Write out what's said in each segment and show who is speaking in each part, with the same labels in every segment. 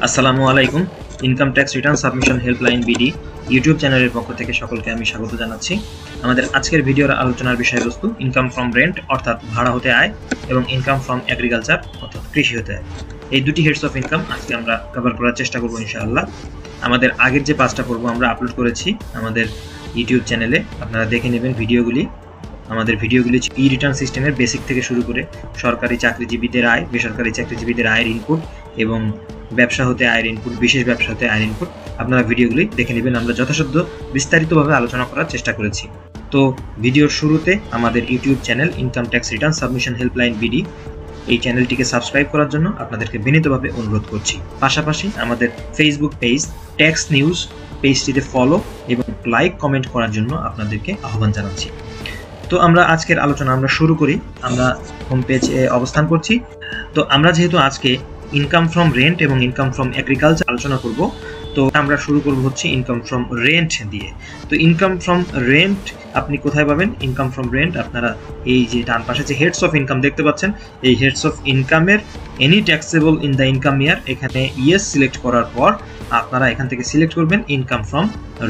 Speaker 1: আসসালামু আলাইকুম। Income tax return submission helpline BD YouTube চ্যানেলের পক্ষ থেকে সকলকে আমি স্বাগত জানাচ্ছি। আমাদের আজকের ভিডিওর আলোচনার বিষয়বস্তু ইনকাম ফ্রম রেন্ট অর্থাৎ ভাড়া হতে আয় এবং ইনকাম ফ্রম এগ্রিকালচার অর্থাৎ কৃষি হতে আয়। এই দুটি হেডস অফ ইনকাম আজকে আমরা কভার করার চেষ্টা করব ইনশাআল্লাহ। আমাদের আগের যে 5টা পর্ব আমরা আপলোড করেছি আমাদের ইউটিউব চ্যানেলে, আপনারা দেখে নেবেন ভিডিওগুলি। আমাদের ভিডিওগুলি ই রিটার্ন সিস্টেমের বেসিক থেকে শুরু করে সরকারি চাকরিজীবীদের আয়, বেসরকারি চাকরিজীবীদের আয়ের ইনপুট এবং ব্যবসা হতে আয়ের ইনপুট, বিশেষ ব্যবসা হতে আয়ের ইনপুট, আপনারা ভিডিওগুলি দেখে নেবেন। আমরা যথাসাধ্য বিস্তারিতভাবে আলোচনা করার চেষ্টা করেছি। তো ভিডিওর শুরুতে আমাদের YouTube channel income tax return submission helpline BD, এই চ্যানেলটিকে সাবস্ক্রাইব করার জন্য আপনাদেরকে বিনীতভাবে অনুরোধ করছি। পাশাপাশি আমাদের ফেসবুক পেজ ট্যাক্স নিউজ পেজটিতে ফলো এবং লাইক কমেন্ট করার জন্য আপনাদেরকে আহ্বান জানাচ্ছি। তো আমরা আজকের আলোচনা আমরা শুরু করি। আমরা হোম পেজে অবস্থান করছি। তো আমরা যেহেতু আজকে ইনকাম ফ্রম রেন্ট এবং ইনকাম ফ্রম এগ্রিকালচার আলোচনা করব, তো আমরা শুরু করব হচ্ছে ইনকাম ফ্রম রেন্ট দিয়ে। তো ইনকাম ফ্রম রেন্ট আপনি কোথায় পাবেন? ইনকাম ফ্রম রেন্ট আপনারা এই যে ডান পাশে যে হেডস অফ ইনকাম দেখতে পাচ্ছেন, এই হেডস অফ ইনকামের any taxable in the income ইয়ার, এখানে ইয়েস সিলেক্ট করার পর আপনারা এখান থেকে সিলেক্ট করবেন ইনকাম ফ্রম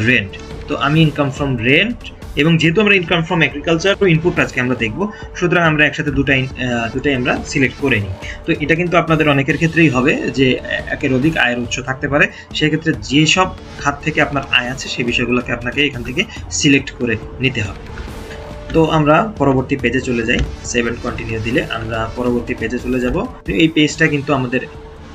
Speaker 1: রেন্ট। তো আমি ইনকাম ফ্রম রেন্ট, এবং যেহেতু আমরা ইনকাম ফ্রম এগ্রিকালচার ইনপুট আজকে আমরা দেখব, সুতরাং আমরা একসাথে দুটাই আমরা সিলেক্ট করে নিই। তো এটা কিন্তু আপনাদের অনেকের ক্ষেত্রেই হবে যে একের অধিক আয়ের উৎস থাকতে পারে। সেক্ষেত্রে যেসব খাত থেকে আপনার আয় আছে সেই বিষয়গুলোকে আপনাকে এখান থেকে সিলেক্ট করে নিতে হবে। তো আমরা পরবর্তী পেজে চলে যাই। সেভ এন্ড কন্টিনিউ দিলে আমরা পরবর্তী পেজে চলে যাব। এই পেজটা কিন্তু আমাদের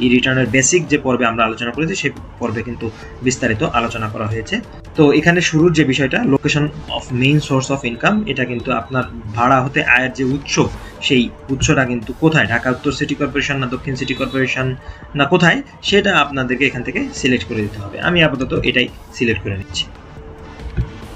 Speaker 1: ই রিটার্নের বেসিক যে পর্বে আমরা আলোচনা করেছি সেই পর্বে কিন্তু বিস্তারিত আলোচনা করা হয়েছে। তো এখানে শুরুর যে বিষয়টা location of main source of income, এটা কিন্তু আপনার ভাড়া হতে আয়ের যে উৎস, সেই উৎসটা কিন্তু কোথায়, ঢাকা উত্তর সিটি কর্পোরেশন না দক্ষিণ সিটি কর্পোরেশন না কোথায়, সেটা আপনাদেরকে এখান থেকে সিলেক্ট করে দিতে হবে। আমি আপাতত এটাই সিলেক্ট করে নিচ্ছি।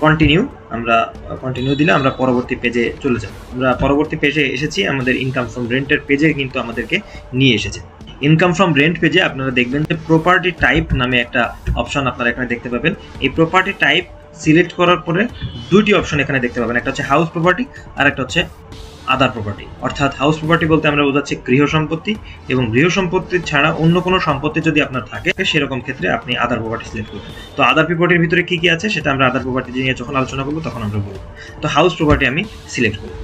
Speaker 1: কন্টিনিউ, আমরা কন্টিনিউ দিলে আমরা পরবর্তী পেজে চলে যাব। আমরা পরবর্তী পেজে এসেছি। আমাদের ইনকাম ফ্রম রেন্টের পেজে কিন্তু আমাদেরকে নিয়ে এসেছে। ইনকাম ফ্রম রেন্ট পেজে আপনারা দেখবেন যে প্রপার্টি টাইপ নামে একটা অপশন আপনারা এখানে দেখতে পাবেন। এই প্রপার্টি টাইপ সিলেক্ট করার পরে দুটি অপশন এখানে দেখতে পাবেন, একটা হচ্ছে হাউস প্রপার্টি আর একটা হচ্ছে আদার প্রপার্টি। অর্থাৎ হাউস প্রপার্টি বলতে আমরা বোঝাচ্ছি গৃহ সম্পত্তি, এবং গৃহ সম্পত্তি ছাড়া অন্য কোনো সম্পত্তি যদি আপনার থাকে সেরকম ক্ষেত্রে আপনি আদার প্রপার্টি সিলেক্ট করবেন। তো আদার প্রপার্টির ভিতরে কি কি আছে সেটা আমরা আদার প্রপার্টি নিয়ে যখন আলোচনা করবো তখন আমরা বলবো। তো হাউস প্রপার্টি আমি সিলেক্ট করব।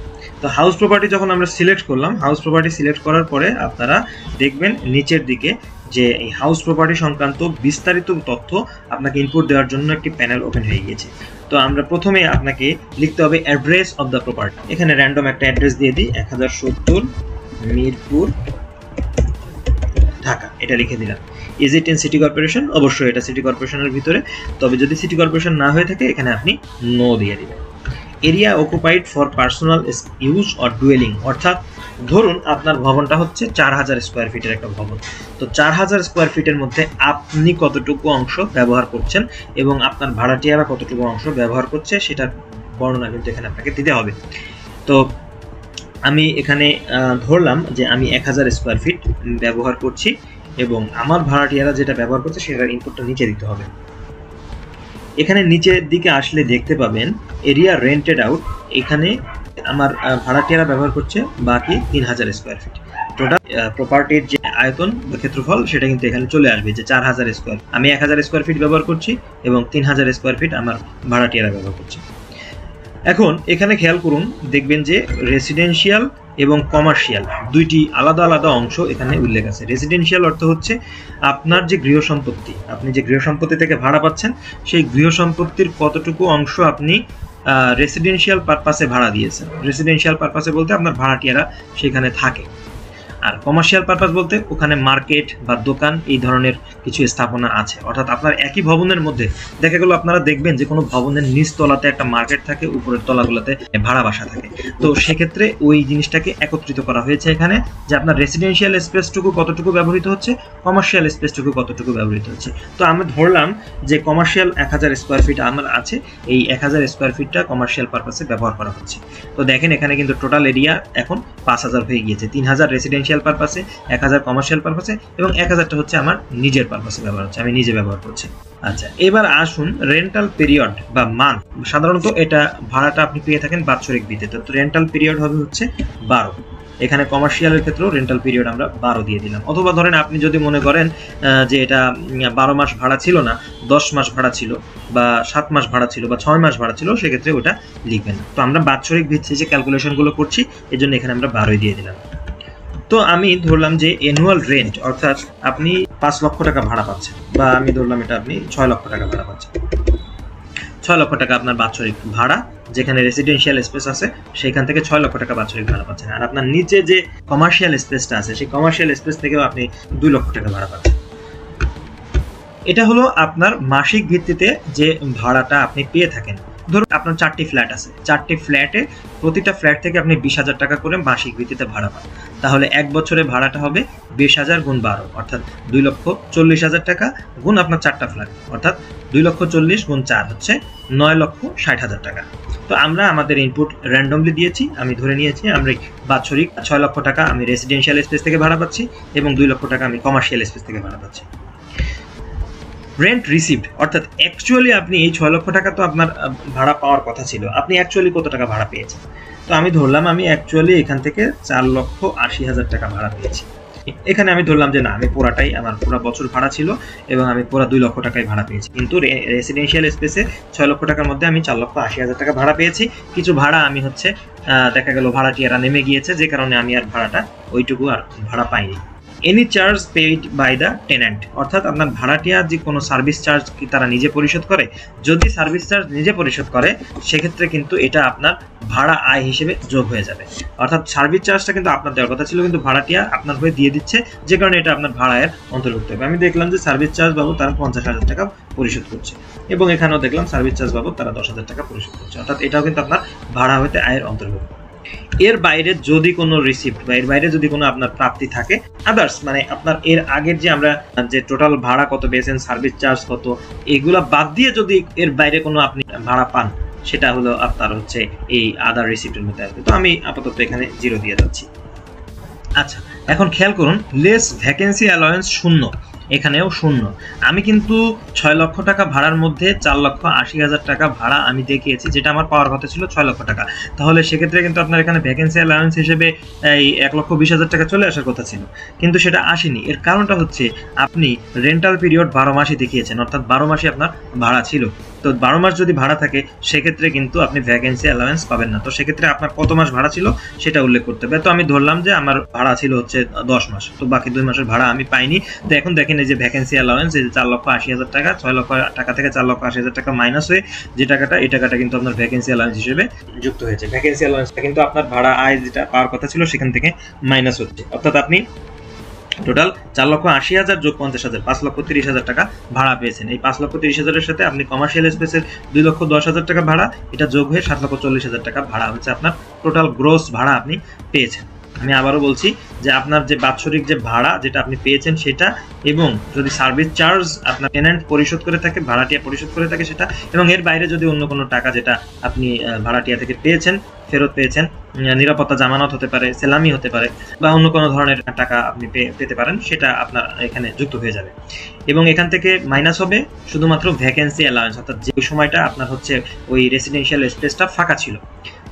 Speaker 1: তো হাউস প্রপার্টি যখন আমরা সিলেক্ট করলাম, হাউস প্রপার্টি সিলেক্ট করার পরে আপনারা দেখবেন নিচের দিকে যে এই হাউস প্রপার্টি সংক্রান্ত বিস্তারিত তথ্য আপনাকে ইনপুট দেওয়ার জন্য একটি প্যানেল ওপেন হয়ে গিয়েছে। তো আমরা প্রথমে আপনাকে লিখতে হবে অ্যাড্রেস অফ দ্য প্রপার্টি। এখানে র্যান্ডম একটা অ্যাড্রেস দিয়ে দিই, 1070 মিরপুর ঢাকা, এটা লিখে দিলাম। Is it in city corporation? অবশ্যই এটা সিটি কর্পোরেশনের ভিতরে, তবে যদি সিটি কর্পোরেশন না হয়ে থাকে এখানে আপনি নো দিয়ে দিবেন। Area occupied for personal use or duelling, অর্থাৎ ধরুন আপনার ভবনটা হচ্ছে 4000 স্কোয়ার ফিটের একটা ভবন। তো 4000 স্কোয়ার ফিটের মধ্যে আপনি কতটুকু অংশ ব্যবহার করছেন এবং আপনার ভাড়াটিয়ারা কতটুকু অংশ ব্যবহার করছে সেটার বর্ণনা কিন্তু এখানে আপনাকে দিতে হবে। তো আমি এখানে ধরলাম যে আমি 1000 স্কোয়ার ফিট ব্যবহার করছি এবং আমার ভাড়াটিয়ারা যেটা ব্যবহার করছে সেটার ইনপুটটা নিচে দিতে হবে। এখানে নিচের দিকে আসলে দেখতে পাবেন এরিয়া রেন্টেড আউট, এখানে আমার ভাড়াটিয়ারা ব্যবহার করছে বাকি 3000 স্কোয়ার ফিট। টোটাল প্রপার্টির যে আয়তন বা ক্ষেত্রফল সেটা কিন্তু এখানে চলে আসবে যে 4000 স্কোয়ার, আমি 1000 স্কোয়ার ফিট ব্যবহার করছি এবং 3000 স্কোয়ার ফিট আমার ভাড়াটিয়ারা ব্যবহার করছে। এখন এখানে খেয়াল করুন, দেখবেন যে রেসিডেন্সিয়াল এবং কমার্শিয়াল দুইটি আলাদা আলাদা অংশ এখানে উল্লেখ আছে। রেসিডেন্সিয়াল অর্থ হচ্ছে আপনার যে গৃহ সম্পত্তি, আপনি যে গৃহ সম্পত্তি থেকে ভাড়া পাচ্ছেন সেই গৃহ সম্পত্তির কতটুকু অংশ আপনি রেসিডেন্সিয়াল পারপাসে ভাড়া দিয়েছেন। রেসিডেন্সিয়াল পারপাসে বলতে আপনার ভাড়াটিয়ারা সেখানে থাকে। আর কমার্শিয়াল পারপাস বলতে ওখানে মার্কেট বা দোকান এই ধরনের কিছু স্থাপনা আছে। অর্থাৎ আপনার একই ভবনের মধ্যে দেখা গেল আপনারা দেখবেন যে কোনো ভবনের নিচ তলাতে একটা মার্কেট থাকে, উপরের তলাগুলোতে ভাড়া বাসা থাকে। তো সেক্ষেত্রে ওই জিনিসটাকে একত্রিত করা হয়েছে এখানে, যে আপনার রেসিডেন্সিয়াল স্পেসটুকু কতটুকু ব্যবহৃত হচ্ছে, কমার্শিয়াল স্পেসটুকু কতটুকু ব্যবহৃত হচ্ছে। তো আমরা ধরলাম যে কমার্শিয়াল 1000 স্কোয়ার ফিট আমার আছে, এই 1000 স্কোয়ার ফিটটা কমার্শিয়াল পারপাসে ব্যবহার করা হচ্ছে। তো দেখেন এখানে কিন্তু টোটাল এরিয়া এখন 5000 হয়ে গিয়েছে। 3000 রেসিডেন্সিয়াল পারপাসে, 1000 কমার্শিয়াল পারপাসে এবং 1000টা হচ্ছে আমার নিজের পারপাসে ব্যবহার হচ্ছে, আমি নিজে ব্যবহার করছি। আচ্ছা, এবার আসুন রেন্টাল পিরিয়ড বা মান্থ। সাধারণত এটা ভাড়াটা আপনি পেয়ে থাকেন বাৎসরিক ভিত্তিতে। তো রেন্টাল পিরিয়ড হবে হচ্ছে 12। এখানে কমার্শিয়ালের ক্ষেত্রেও রেন্টাল পিরিয়ড আমরা 12 দিয়ে দিলাম। অথবা ধরেন আপনি যদি মনে করেন যে এটা 12 মাস ভাড়া ছিল না, 10 মাস ভাড়া ছিল বা 7 মাস ভাড়া ছিল বা 6 মাস ভাড়া ছিল, সেক্ষেত্রে ওটা লিখবেন। তো আমরা বাৎসরিক ভিত্তিতে যে ক্যালকুলেশনগুলো করছি এজন্য এখানে আমরা 12 দিয়ে দিলাম। তো আমি ধরলাম যে অ্যানুয়াল রেন্ট অর্থাৎ আপনি 5 লক্ষ টাকা ভাড়া পাচ্ছেন, বা আমি ধরলাম এটা আপনি 6 লক্ষ টাকা ভাড়া পাচ্ছেন। 6 লক্ষ টাকা আপনার বাৎসরিক ভাড়া, যেখানে রেসিডেন্সিয়াল স্পেস আছে সেখান থেকে 6 লক্ষ টাকা বাৎসরিক ভাড়া পাচ্ছেন। আর আপনার নিচে যে কমার্শিয়াল স্পেসটা আছে সেই কমার্শিয়াল স্পেস থেকেও আপনি 2 লক্ষ টাকা ভাড়া পাচ্ছেন। এটা হলো আপনার মাসিক ভিত্তিতে যে ভাড়াটা আপনি পেয়ে থাকেন। ধরুন আপনার 4টি ফ্ল্যাট আছে, 4টি ফ্ল্যাটে প্রতিটা ফ্ল্যাট থেকে আপনি 20,000 টাকা করে মাসিক ভিত্তিতে ভাড়া পান। তাহলে এক বছরে ভাড়াটা হবে 20,000 গুণ 12 অর্থাৎ 2,40,000 টাকা গুণ আপনার 4টা ফ্ল্যাট অর্থাৎ 2,40,000 গুণ 4 হচ্ছে 9,60,000 টাকা। তো আমরা আমাদের ইনপুট র্যান্ডমলি দিয়েছি, আমি ধরে নিয়েছি আমরা বাৎসরিক 6 লক্ষ টাকা আমি রেসিডেন্সিয়াল স্পেস থেকে ভাড়া পাচ্ছি এবং 2 লক্ষ টাকা আমি কমার্শিয়াল স্পেস থেকে ভাড়া পাচ্ছি। রেন্ট রিসিভড অর্থাৎ অ্যাকচুয়ালি আপনি এই 6 লক্ষ টাকা তো আপনার ভাড়া পাওয়ার কথা ছিল, আপনি অ্যাকচুয়ালি কত টাকা ভাড়া পেয়েছেন। তো আমি ধরলাম আমি অ্যাকচুয়ালি এখান থেকে 4,80,000 টাকা ভাড়া পেয়েছি। এখানে আমি ধরলাম যে না, আমি পুরাটাই আমার পুরো বছর ভাড়া ছিল এবং আমি পুরো 2 লক্ষ টাকায় ভাড়া পেয়েছি, কিন্তু রেসিডেন্সিয়াল স্পেসে 6 লক্ষ টাকার মধ্যে আমি 4,80,000 টাকা ভাড়া পেয়েছি। কিছু ভাড়া আমি হচ্ছে দেখা গেল ভাড়াটিয়ারা নেমে গিয়েছে, যে কারণে আমি আর ভাড়াটা ওইটুকু আর ভাড়া পাইনি। Any charge paid by the tenant অর্থাৎ আপনার ভাড়াটিয়া যে কোনো সার্ভিস চার্জ কি তারা নিজে পরিশোধ করে, যদি সার্ভিস চার্জ নিজে পরিশোধ করে সেক্ষেত্রে কিন্তু এটা আপনার ভাড়া আয় হিসেবে যোগ হয়ে যাবে। অর্থাৎ সার্ভিস চার্জটা কিন্তু আপনার দেওয়ার কথা ছিল, কিন্তু ভাড়াটিয়া আপনার হয়ে দিয়ে দিচ্ছে, যে কারণে এটা আপনার ভাড়া আয়ের অন্তর্ভুক্ত হবে। আমি দেখলাম যে সার্ভিস চার্জ বাবদ তারা 50,000 টাকা পরিশোধ করছে এবং এখানেও দেখলাম সার্ভিস চার্জ বাবদ তারা 10,000 টাকা পরিশোধ করছে, অর্থাৎ এটাও কিন্তু আপনার ভাড়া হতে আয়ের অন্তর্ভুক্ত। এর বাইরে যদি কোনো রিসিপ্ট বা এর বাইরে যদি কোনো আপনার প্রাপ্তি থাকে আদার্স, মানে আপনার এর আগের যে আমরা যে টোটাল ভাড়া কত পেয়েছেন, সার্ভিস চার্জ কত, এগুলা বাদ দিয়ে যদি এর বাইরে কোনো আপনি ভাড়া পান, সেটা হলো আপনার হচ্ছে এই আদার রিসিপ্টের মধ্যে আসবে। তো আমি আপাতত এখানে 0 দিয়ে যাচ্ছি। আচ্ছা, এখন খেয়াল করুন, লেস ভ্যাকেন্সি অ্যালাউয়েন্স 0, এখানেও 0। আমি কিন্তু 6 লক্ষ টাকা ভাড়ার মধ্যে 4,80,000 টাকা ভাড়া আমি দেখিয়েছি, যেটা আমার পাওয়ার কথা ছিল 6 লক্ষ টাকা। তাহলে সেক্ষেত্রে কিন্তু আপনার এখানে ভ্যাকেন্সি অ্যালাউয়েন্স হিসেবে এই 1,20,000 টাকা চলে আসার কথা ছিল, কিন্তু সেটা আসেনি। এর কারণটা হচ্ছে আপনি রেন্টাল পিরিয়ড 12 মাসই দেখিয়েছেন, অর্থাৎ 12 মাসই আপনার ভাড়া ছিল। তো 12 মাস যদি ভাড়া থাকে সেক্ষেত্রে কিন্তু আপনি ভ্যাকেন্সি অ্যালাউয়েন্স পাবেন না। তো সেক্ষেত্রে আপনার কত মাস ভাড়া ছিল সেটা উল্লেখ করতে হবে। তো আমি ধরলাম যে আমার ভাড়া ছিল হচ্ছে 10 মাস, তো বাকি 2 মাসের ভাড়া আমি পাইনি। তো এখন দেখেন এই যে ভ্যাকেন্সি অ্যালাউয়েন্স, এই যে 4,80,000 টাকা, 6 লক্ষ টাকা থেকে 4,80,000 টাকা মাইনাস হয়ে যে টাকাটা, এই টাকাটা কিন্তু আপনার ভ্যাকেন্সি অ্যালাউয়েন্স হিসেবে যুক্ত হয়েছে। ভ্যাকেন্সি অ্যালাউয়েন্সটা কিন্তু আপনার ভাড়া আয় যেটা পাওয়ার কথা ছিল সেখান থেকে মাইনাস হচ্ছে, অর্থাৎ আপনি টোটাল 4,80,000 যোগ 50,000 5,30,000 টাকা ভাড়া পেয়েছেন। এই 5,30,000 এর সাথে আপনি কমার্শিয়াল স্পেসের 2,10,000 টাকা ভাড়া, এটা যোগ হয়ে 7,40,000 টাকা ভাড়া হচ্ছে আপনার টোটাল গ্রোস ভাড়া আপনি পেয়েছেন। আমি আবারও বলছি যে আপনার যে বাৎসরিক যে ভাড়া যেটা আপনি পেয়েছেন সেটা, এবং যদি সার্ভিস চার্জ আপনার টেন্যান্ট পরিশোধ করে থাকে, ভাড়াটিয়া পরিশোধ করে থাকে সেটা, এবং এর বাইরে যদি অন্য কোনো টাকা যেটা আপনি ভাড়াটিয়া থেকে পেয়েছেন, ফেরত পেয়েছেন, নিরাপত্তা জামানত হতে পারে, সেলামি হতে পারে, বা অন্য কোনো ধরনের টাকা আপনি পেতে পারেন, সেটা আপনার এখানে যুক্ত হয়ে যাবে। এবং এখান থেকে মাইনাস হবে শুধুমাত্র ভ্যাকেন্সি অ্যালাউয়েন্স, অর্থাৎ যে সময়টা আপনার হচ্ছে ওই রেসিডেন্সিয়াল স্পেসটা ফাঁকা ছিল।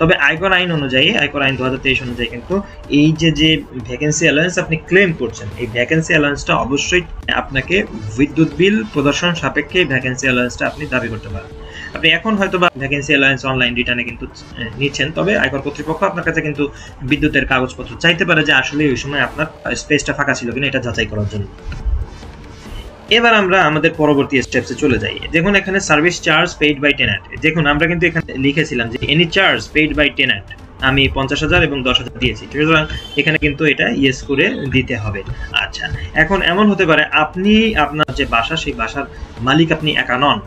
Speaker 1: তবে আয়কর আইন অনুযায়ী, আয়কর আইন 2023 অনুযায়ী কিন্তু এই যে ভ্যাকেন্সি অ্যালাউয়েন্স আপনি ক্লেম করছেন, এই ভ্যাকেন্সি অ্যালাউয়েন্সটা অবশ্যই আপনাকে বিদ্যুৎ বিল প্রদর্শন সাপেক্ষে ভ্যাকেন্সি অ্যালাউয়েন্সটা আপনি দাবি করতে পারেন। আপনি এখন হয়তো বা ভ্যাকেন্সি অ্যালাউয়েন্স অনলাইন রিটার্নে কিন্তু নিচ্ছেন, তবে আয়কর কর্তৃপক্ষ আপনার কাছে কিন্তু বিদ্যুতের কাগজপত্র চাইতে পারে যে আসলে ওই সময় আপনার স্পেসটা ফাঁকা ছিল কিনা, এটা যাচাই করার জন্য। এবার আমরা আমাদের পরবর্তী স্টেপসে চলে যাই। দেখুন এখানে service charge paid by tenant, দেখুন আমরা কিন্তু এখানে লিখেছিলাম যে any charge paid by tenant, আমি 50,000 এবং 10,000 দিয়েছি, সুতরাং এখানে কিন্তু এটা ইয়েস করে দিতে হবে। আচ্ছা, এখন এমন হতে পারে আপনি আপনার যে বাসা, সেই বাসার মালিক আপনি একা নন,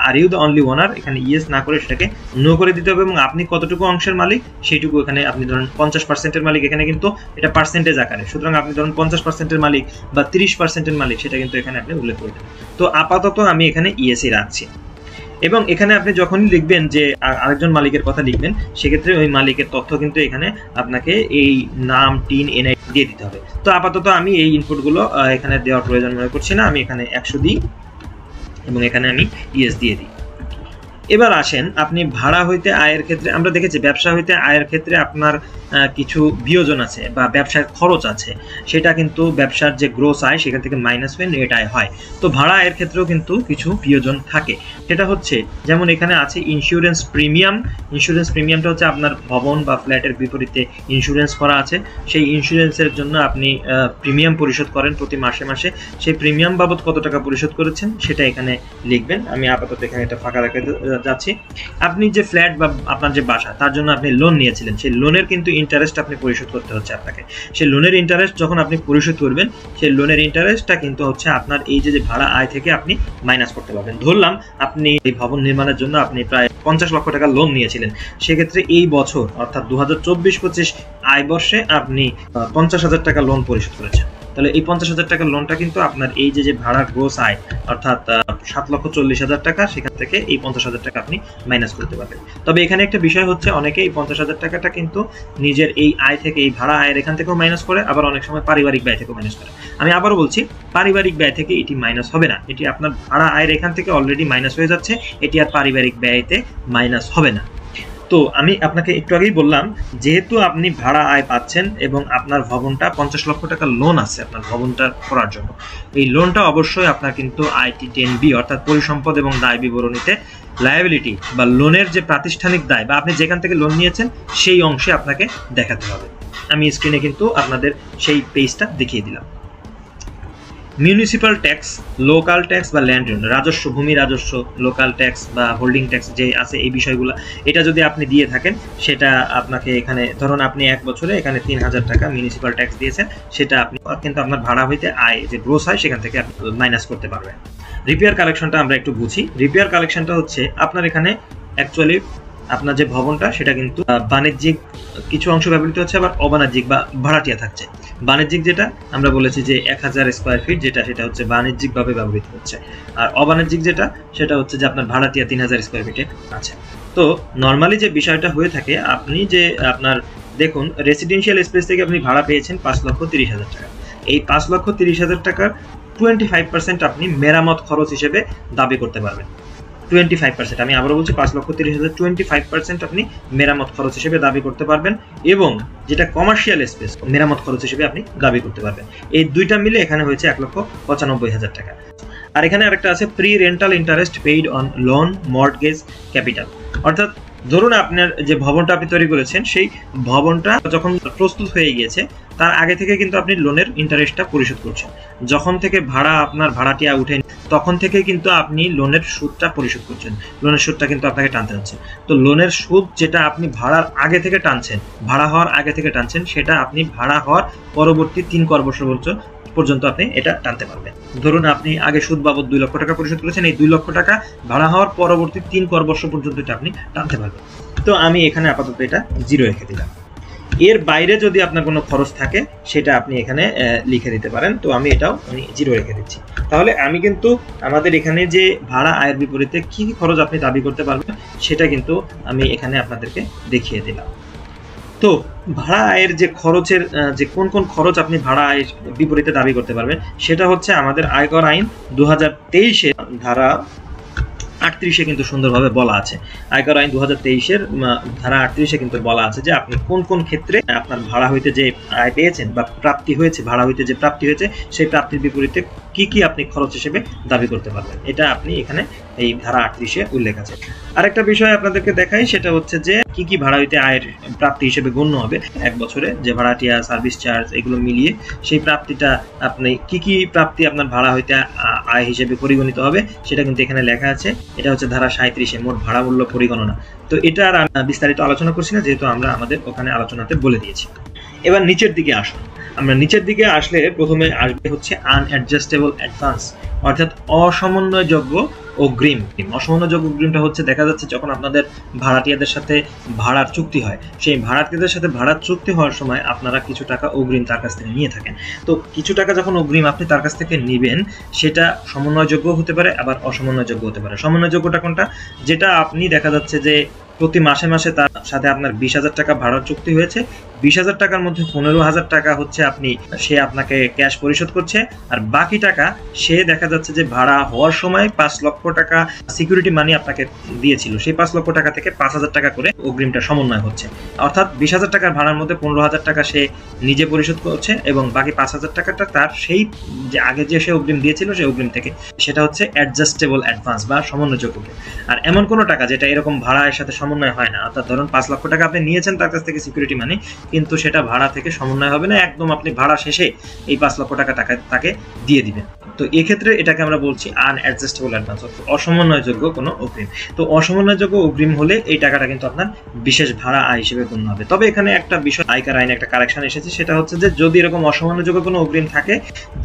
Speaker 1: আর ইউ দ্য অনলি ওনার, এখানে ইয়েস না করে সেটাকে নো করে দিতে হবে, এবং আপনি কতটুকু অংশের মালিক সেইটুকু এখানে আপনি ধরেন 50%-এর মালিক, এখানে কিন্তু এটা পার্সেন্টেজ আকারে, সুতরাং আপনি ধরুন 50%-এর মালিক বা 30%-এর মালিক, সেটা কিন্তু এখানে আপনি উল্লেখ করে দেবেন। তো আপাতত আমি এখানে ইয়েসই রাখছি। এবং এখানে আপনি যখনই লিখবেন যে আরেকজন মালিকের কথা লিখবেন, সেক্ষেত্রে ওই মালিকের তথ্য কিন্তু এখানে আপনাকে এই নাম, টিন, এনআই দিয়ে দিতে হবে। তো আপাতত আমি এই ইনপুটগুলো এখানে দেওয়ার প্রয়োজন মনে করছি না, আমি এখানে 100 দিই এবং এখানে আমি ইয়েস দিয়ে দিই। এবার আসেন আপনি ভাড়া হইতে আয়ের ক্ষেত্রে আমরা দেখেছি ব্যবসা হইতে আয়ের ক্ষেত্রে আপনার কিছু বিয়োজন আছে বা ব্যবসার খরচ আছে, সেটা কিন্তু ব্যবসার যে গ্রোস আয় সেখান থেকে মাইনাস হয়ে নেট আয় হয়। তো ভাড়া আয়ের ক্ষেত্রেও কিন্তু কিছু বিয়োজন থাকে, সেটা হচ্ছে যেমন এখানে আছে ইন্স্যুরেন্স প্রিমিয়াম। ইন্স্যুরেন্স প্রিমিয়ামটা হচ্ছে আপনার ভবন বা ফ্ল্যাটের বিপরীতে ইন্স্যুরেন্স করা আছে, সেই ইন্স্যুরেন্সের জন্য আপনি প্রিমিয়াম পরিশোধ করেন প্রতি মাসে মাসে। সেই প্রিমিয়াম বাবদ কত টাকা পরিশোধ করেছেন সেটা এখানে লিখবেন। আমি আপাতত এখানে এটা ফাঁকা রেখে যাচ্ছি। আপনি যে ফ্ল্যাট বা আপনার যে বাসা তার জন্য আপনি লোন নিয়েছিলেন, সেই লোনের কিন্তু ইন্টারেস্ট আপনি পরিশোধ করতে হচ্ছে আপনাকে। সেই লোনের ইন্টারেস্ট যখন আপনি পরিশোধ করবেন, সেই লোনের ইন্টারেস্টটা কিন্তু হচ্ছে আপনার এই যে ভাড়া আয় থেকে আপনি মাইনাস করতে পারবেন। ধরলাম আপনি এই ভবন নির্মাণের জন্য আপনি প্রায় 50 লক্ষ টাকা লোন নিয়েছিলেন, সেক্ষেত্রে এই বছর অর্থাৎ 2024-25 আয় বর্ষে আপনি 50,000 টাকা লোন পরিশোধ করেছেন। তাহলে এই 50,000 টাকার লোনটা কিন্তু আপনার এই যে ভাড়ার গ্রোস আয় অর্থাৎ 7,40,000 টাকা, সেখান থেকে এই 50,000 টাকা আপনি মাইনাস করতে পারবেন। তবে এখানে একটা বিষয় হচ্ছে অনেকে এই 50,000 টাকাটা কিন্তু নিজের এই আয় থেকে, এই ভাড়া আয়ের এখান থেকেও মাইনাস করে, আবার অনেক সময় পারিবারিক ব্যয় থেকেও মাইনাস করে। আমি আবারও বলছি, পারিবারিক ব্যয় থেকে এটি মাইনাস হবে না, এটি আপনার ভাড়া আয়ের এখান থেকে অলরেডি মাইনাস হয়ে যাচ্ছে, এটি আর পারিবারিক ব্যয়তে মাইনাস হবে না। তো আমি আপনাকে একটু আগেই বললাম, যেহেতু আপনি ভাড়া আয় পাচ্ছেন এবং আপনার ভবনটা 50 লক্ষ টাকা লোন আছে আপনার ভবনটা করার জন্য, এই লোনটা অবশ্যই আপনার কিন্তু আইটি 10B অর্থাৎ পরিসম্পদ এবং দায় বিবরণীতে লায়াবিলিটি বা লোনের যে প্রাতিষ্ঠানিক দায় বা আপনি যেখান থেকে লোন নিয়েছেন সেই অংশে আপনাকে দেখাতে হবে। আমি স্ক্রিনে কিন্তু আপনাদের সেই পেজটা দেখিয়ে দিলাম। মিউনিসিপাল ট্যাক্স, লোকাল ট্যাক্স বা ল্যান্ড রেন্ট, রাজস্ব, ভূমি রাজস্ব, লোকাল ট্যাক্স বা হোল্ডিং ট্যাক্স যে আছে এই বিষয়গুলো, এটা যদি আপনি দিয়ে থাকেন সেটা আপনাকে এখানে ধরুন আপনি 1 বছরে এখানে 3,000 টাকা মিউনিসিপাল ট্যাক্স দিয়েছেন, সেটা আপনি কিন্তু আপনার ভাড়া হইতে আয় যে গ্রোস হয় সেখান থেকে আপনি মাইনাস করতে পারবেন। রিপেয়ার কালেকশনটা আমরা একটু বুঝি। রিপেয়ার কালেকশনটা হচ্ছে আপনার এখানে অ্যাকচুয়ালি আপনার যে ভবনটা সেটা কিন্তু বাণিজ্যিক কিছু অংশ ব্যবহৃত হচ্ছে, আবার অবাণিজ্যিক বা ভাড়াটিয়া থাকছে। বাণিজ্যিক যেটা আমরা বলেছি যে 1000 স্কোয়ার ফিট যেটা, সেটা হচ্ছে বাণিজ্যিকভাবে ব্যবহৃত হচ্ছে, আর অবাণিজ্যিক যেটা সেটা হচ্ছে যে আপনার ভাড়াটিয়া 3000 স্কোয়ার ফিটে আছে। তো নর্মালি যে বিষয়টা হয়ে থাকে, আপনি যে আপনার দেখুন রেসিডেন্সিয়াল স্পেস থেকে আপনি ভাড়া পেয়েছেন 5,30,000 টাকা, এই 5,30,000 টাকার 25% আপনি মেরামত খরচ হিসেবে দাবি করতে পারবেন। 25%, আমি আবারও বলছি 5,30,000, 25% আপনি মেরামত খরচ হিসেবে দাবি করতে পারবেন, এবং যেটা কমার্শিয়াল স্পেস মেরামত খরচ হিসেবে আপনি দাবি করতে পারবেন। এই দুইটা মিলে এখানে হয়েছে 1,95,000 টাকা। আর এখানে আরেকটা আছে pre rental interest paid on loan mortgage capital, অর্থাৎ ধরুন আপনার যে ভবনটা আপনি তৈরি করেছেন সেই ভবনটা যখন প্রস্তুত হয়ে গিয়েছে তার আগে থেকে কিন্তু আপনি লোনের ইন্টারেস্টটা পরিশোধ করছেন। যখন থেকে ভাড়া আপনার ভাড়াটিয়া উঠে তখন থেকে কিন্তু আপনি লোনের সুদটা পরিশোধ করছেন, লোনের সুদটা কিন্তু আপনাকে টানতে হচ্ছে। তো লোনের সুদ যেটা আপনি ভাড়ার আগে থেকে টানছেন, ভাড়া হওয়ার আগে থেকে টানছেন, সেটা আপনি ভাড়া হওয়ার পরবর্তী 3 কর বছর পর্যন্ত আপনি এটা টানতে পারবেন। ধরুন আপনি আগে সুদ বাবদ 2 লক্ষ টাকা পরিশোধ করেছেন, এই 2 লক্ষ টাকা ভাড়া হওয়ার পরবর্তী 3 কর বছর পর্যন্ত এটা আপনি টানতে পারবেন। তো আমি এখানে আপাতত এটা 0 রেখে দিলাম। এর বাইরে যদি আপনার কোনো খরচ থাকে সেটা আপনি এখানে লিখে দিতে পারেন। তো আমি এটাও 0 রেখে দিচ্ছি। তাহলে আমি কিন্তু আমাদের এখানে যে ভাড়া আয়ের বিপরীতে কি কি খরচ আপনি দাবি করতে পারবেন সেটা কিন্তু আমি এখানে আপনাদেরকে দেখিয়ে দিলাম। তো ভাড়া আয়ের যে খরচের যে কোন কোন খরচ আপনি ভাড়া আয়ের বিপরীতে দাবি করতে পারবেন সেটা হচ্ছে আমাদের আয়কর আইন 2023 ধারা 38 কিন্তু সুন্দরভাবে বলা আছে। আয়কর আইন 2023 ধারা 38 কিন্তু বলা আছে যে আপনি কোন কোন ক্ষেত্রে আপনার ভাড়া হইতে যে আয় পেয়েছেন বা প্রাপ্তি হয়েছে, ভাড়া হইতে যে প্রাপ্তি হয়েছে সেই প্রাপ্তির বিপরীতে কি কি আপনি খরচ হিসেবে দাবি করতে পারবেন, এটা আপনি এখানে এই ধারা 38 উল্লেখ আছে। আরেকটা বিষয় আপনাদেরকে দেখাই, সেটা হচ্ছে যে কি কি ভাড়া হইতে আয়ের প্রাপ্তি হিসেবে গণ্য হবে 1 বছরে, যে ভাড়াটিয়া, সার্ভিস চার্জ এগুলো মিলিয়ে সেই প্রাপ্তিটা আপনি কি কি প্রাপ্তি আপনার ভাড়া হইতে আয় হিসেবে পরিগণিত হবে সেটা কিন্তু এখানে লেখা আছে। এটা হচ্ছে ধারা 37 মোট ভাড়া মূল্য পরিগণনা। তো এটা আর বিস্তারিত আলোচনা করছি না, যেহেতু আমরা আমাদের ওখানে আলোচনাতে বলে দিয়েছি। এবার নিচের দিকে আসুন। আমরা নিচের দিকে আসলে প্রথমে আসবে হচ্ছে আনঅ্যাডজাস্টেবল অ্যাডভান্স, অর্থাৎ অসমন্বয়যোগ্য অগ্রিম। অসমন্বয়যোগ্য অগ্রিমটা হচ্ছে দেখা যাচ্ছে যখন আপনাদের ভাড়াটিয়াদের সাথে ভাড়ার চুক্তি হয়, সেই ভাড়াটিয়াদের সাথে ভাড়ার চুক্তি হওয়ার সময় আপনারা কিছু টাকা অগ্রিম তার কাছ থেকে নিয়ে থাকেন। তো কিছু টাকা যখন অগ্রিম আপনি তার কাছ থেকে নেবেন সেটা সমন্বয়যোগ্য হতে পারে, আবার অসমন্বয়যোগ্য হতে পারে। সমন্বয়যোগ্যটা কোনটা? যেটা আপনি দেখা যাচ্ছে যে প্রতি মাসে মাসে তার সাথে আপনার 20,000 টাকা ভাড়ার চুক্তি হয়েছে, 20,000 টাকার মধ্যে 15,000 টাকা হচ্ছে সে আপনাকে ক্যাশ পরিশোধ করছে, আর বাকি টাকা সে দেখা যাচ্ছে যে ভাড়া হওয়ার সময় 5 লক্ষ টাকা সিকিউরিটি মানি আপনাকে দিয়েছিল, সেই 5 লক্ষ টাকা থেকে 5,000 টাকা করে অগ্রিমটা সমন্বয় হচ্ছে। অর্থাৎ 20,000 টাকার ভাড়ার মধ্যে 15,000 টাকা সে নিজে পরিশোধ করছে এবং বাকি 5,000 টাকাটা তার সেই যে আগে যে সে অগ্রিম দিয়েছিল সেই অগ্রিম থেকে, সেটা হচ্ছে অ্যাডজাস্টেবল অ্যাডভান্স বা সমন্বয়যোগ্য। আর এমন কোনো টাকা যেটা এরকম ভাড়ার সাথে সমন্বয় হয় না, অর্থাৎ ধরুন 5 লক্ষ টাকা আপনি নিয়েছেন তার কাছ থেকে সিকিউরিটি মানি, কিন্তু সেটা ভাড়া থেকে সমন্বয় হবে না, একদম আপনি ভাড়া শেষে এই 5 লক্ষ টাকা তাকে দিয়ে দিবেন। তো এক্ষেত্রে এটাকে আমরা বলছি আনঅ্যাডজাস্টেবল অ্যাডভান্স, অর্থাৎ অসমন্বয়যোগ্য কোনো অগ্রিম। তো অসমন্বয়যোগ্য অগ্রিম হলে এই টাকাটা কিন্তু আপনার বিশেষ ভাড়া আয় হিসেবে গণ্য হবে। তবে এখানে একটা বিষয় আয়কর আইনে একটা কারেকশন এসেছে, সেটা হচ্ছে যে যদি এরকম অসমন্বয়যোগ্য কোনো অগ্রিম থাকে,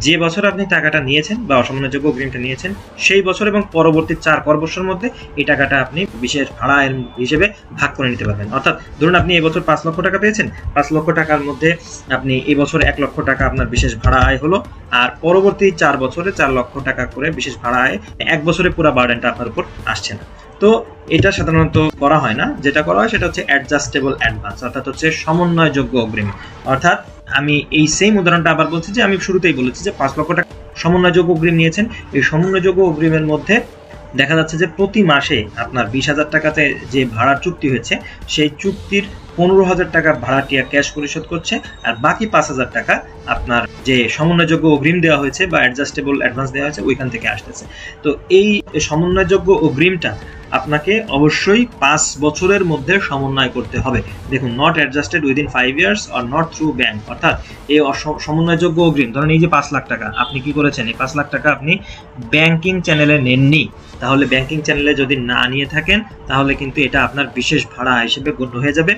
Speaker 1: যে বছর আপনি টাকাটা নিয়েছেন বা অসমন্বয়যোগ্য অগ্রিমটা নিয়েছেন সেই বছর এবং পরবর্তী 4 কর বছরের মধ্যে এই টাকাটা আপনি বিশেষ ভাড়া আয় হিসেবে ভাগ করে নিতে পারবেন। অর্থাৎ ধরুন আপনি এই বছর 5 লক্ষ টাকা পেয়েছেন, 5 লক্ষ টাকার মধ্যে আপনি এই বছর 1 লক্ষ টাকা আপনার বিশেষ ভাড়া আয় হলো, আর পরবর্তী 4 বছরে 4 লক্ষ টাকা করে বিশেষ ভাড়া আয়, 1 বছরে পুরো বার্ডেনটা আপনার উপর আসছে না। তো এটা সাধারণত করা হয় না, যেটা করা হয় সেটা হচ্ছে অ্যাডজাস্টেবল অ্যাডভান্স, অর্থাৎ হচ্ছে সমন্বয়যোগ্য অগ্রিম। অর্থাৎ আমি এই সেম উদাহরণটা আবার বলছি যে আমি শুরুতেই বলেছি যে 5 লক্ষ টাকা সমন্বয়যোগ্য অগ্রিম নিয়েছেন, এই সমন্বয়যোগ্য অগ্রিমের মধ্যে দেখা যাচ্ছে যে প্রতি মাসে আপনার 20,000 টাকাতে যে ভাড়ার চুক্তি হয়েছে সেই চুক্তির 15,000 টাকা ভাড়াটি ক্যাশ পরিশোধ করছে, আর বাকি 5,000 টাকা আপনার যে সমন্বয়যোগ্য অগ্রিম দেওয়া হয়েছে বা অ্যাডজাস্টেবল অ্যাডভান্স দেওয়া হয়েছে ওইখান থেকে আসতেছে। তো এই সমন্বয়যোগ্য অগ্রিমটা আপনাকে অবশ্যই 5 বছরের মধ্যে সমন্বয় করতে হবে। দেখুন, not adjusted within 5 years or not through bank, অর্থাৎ এই সমন্বয়যোগ্য অগ্রিম, ধরেন এই যে 5 লাখ টাকা আপনি কি করেছেন, এই 5 লাখ টাকা আপনি ব্যাংকিং চ্যানেলে নেননি, তাহলে ব্যাংকিং চ্যানেলে যদি না নিয়ে থাকেন তাহলে কিন্তু এটা আপনার বিশেষ ভাড়া হিসেবে গণ্য হয়ে যাবে।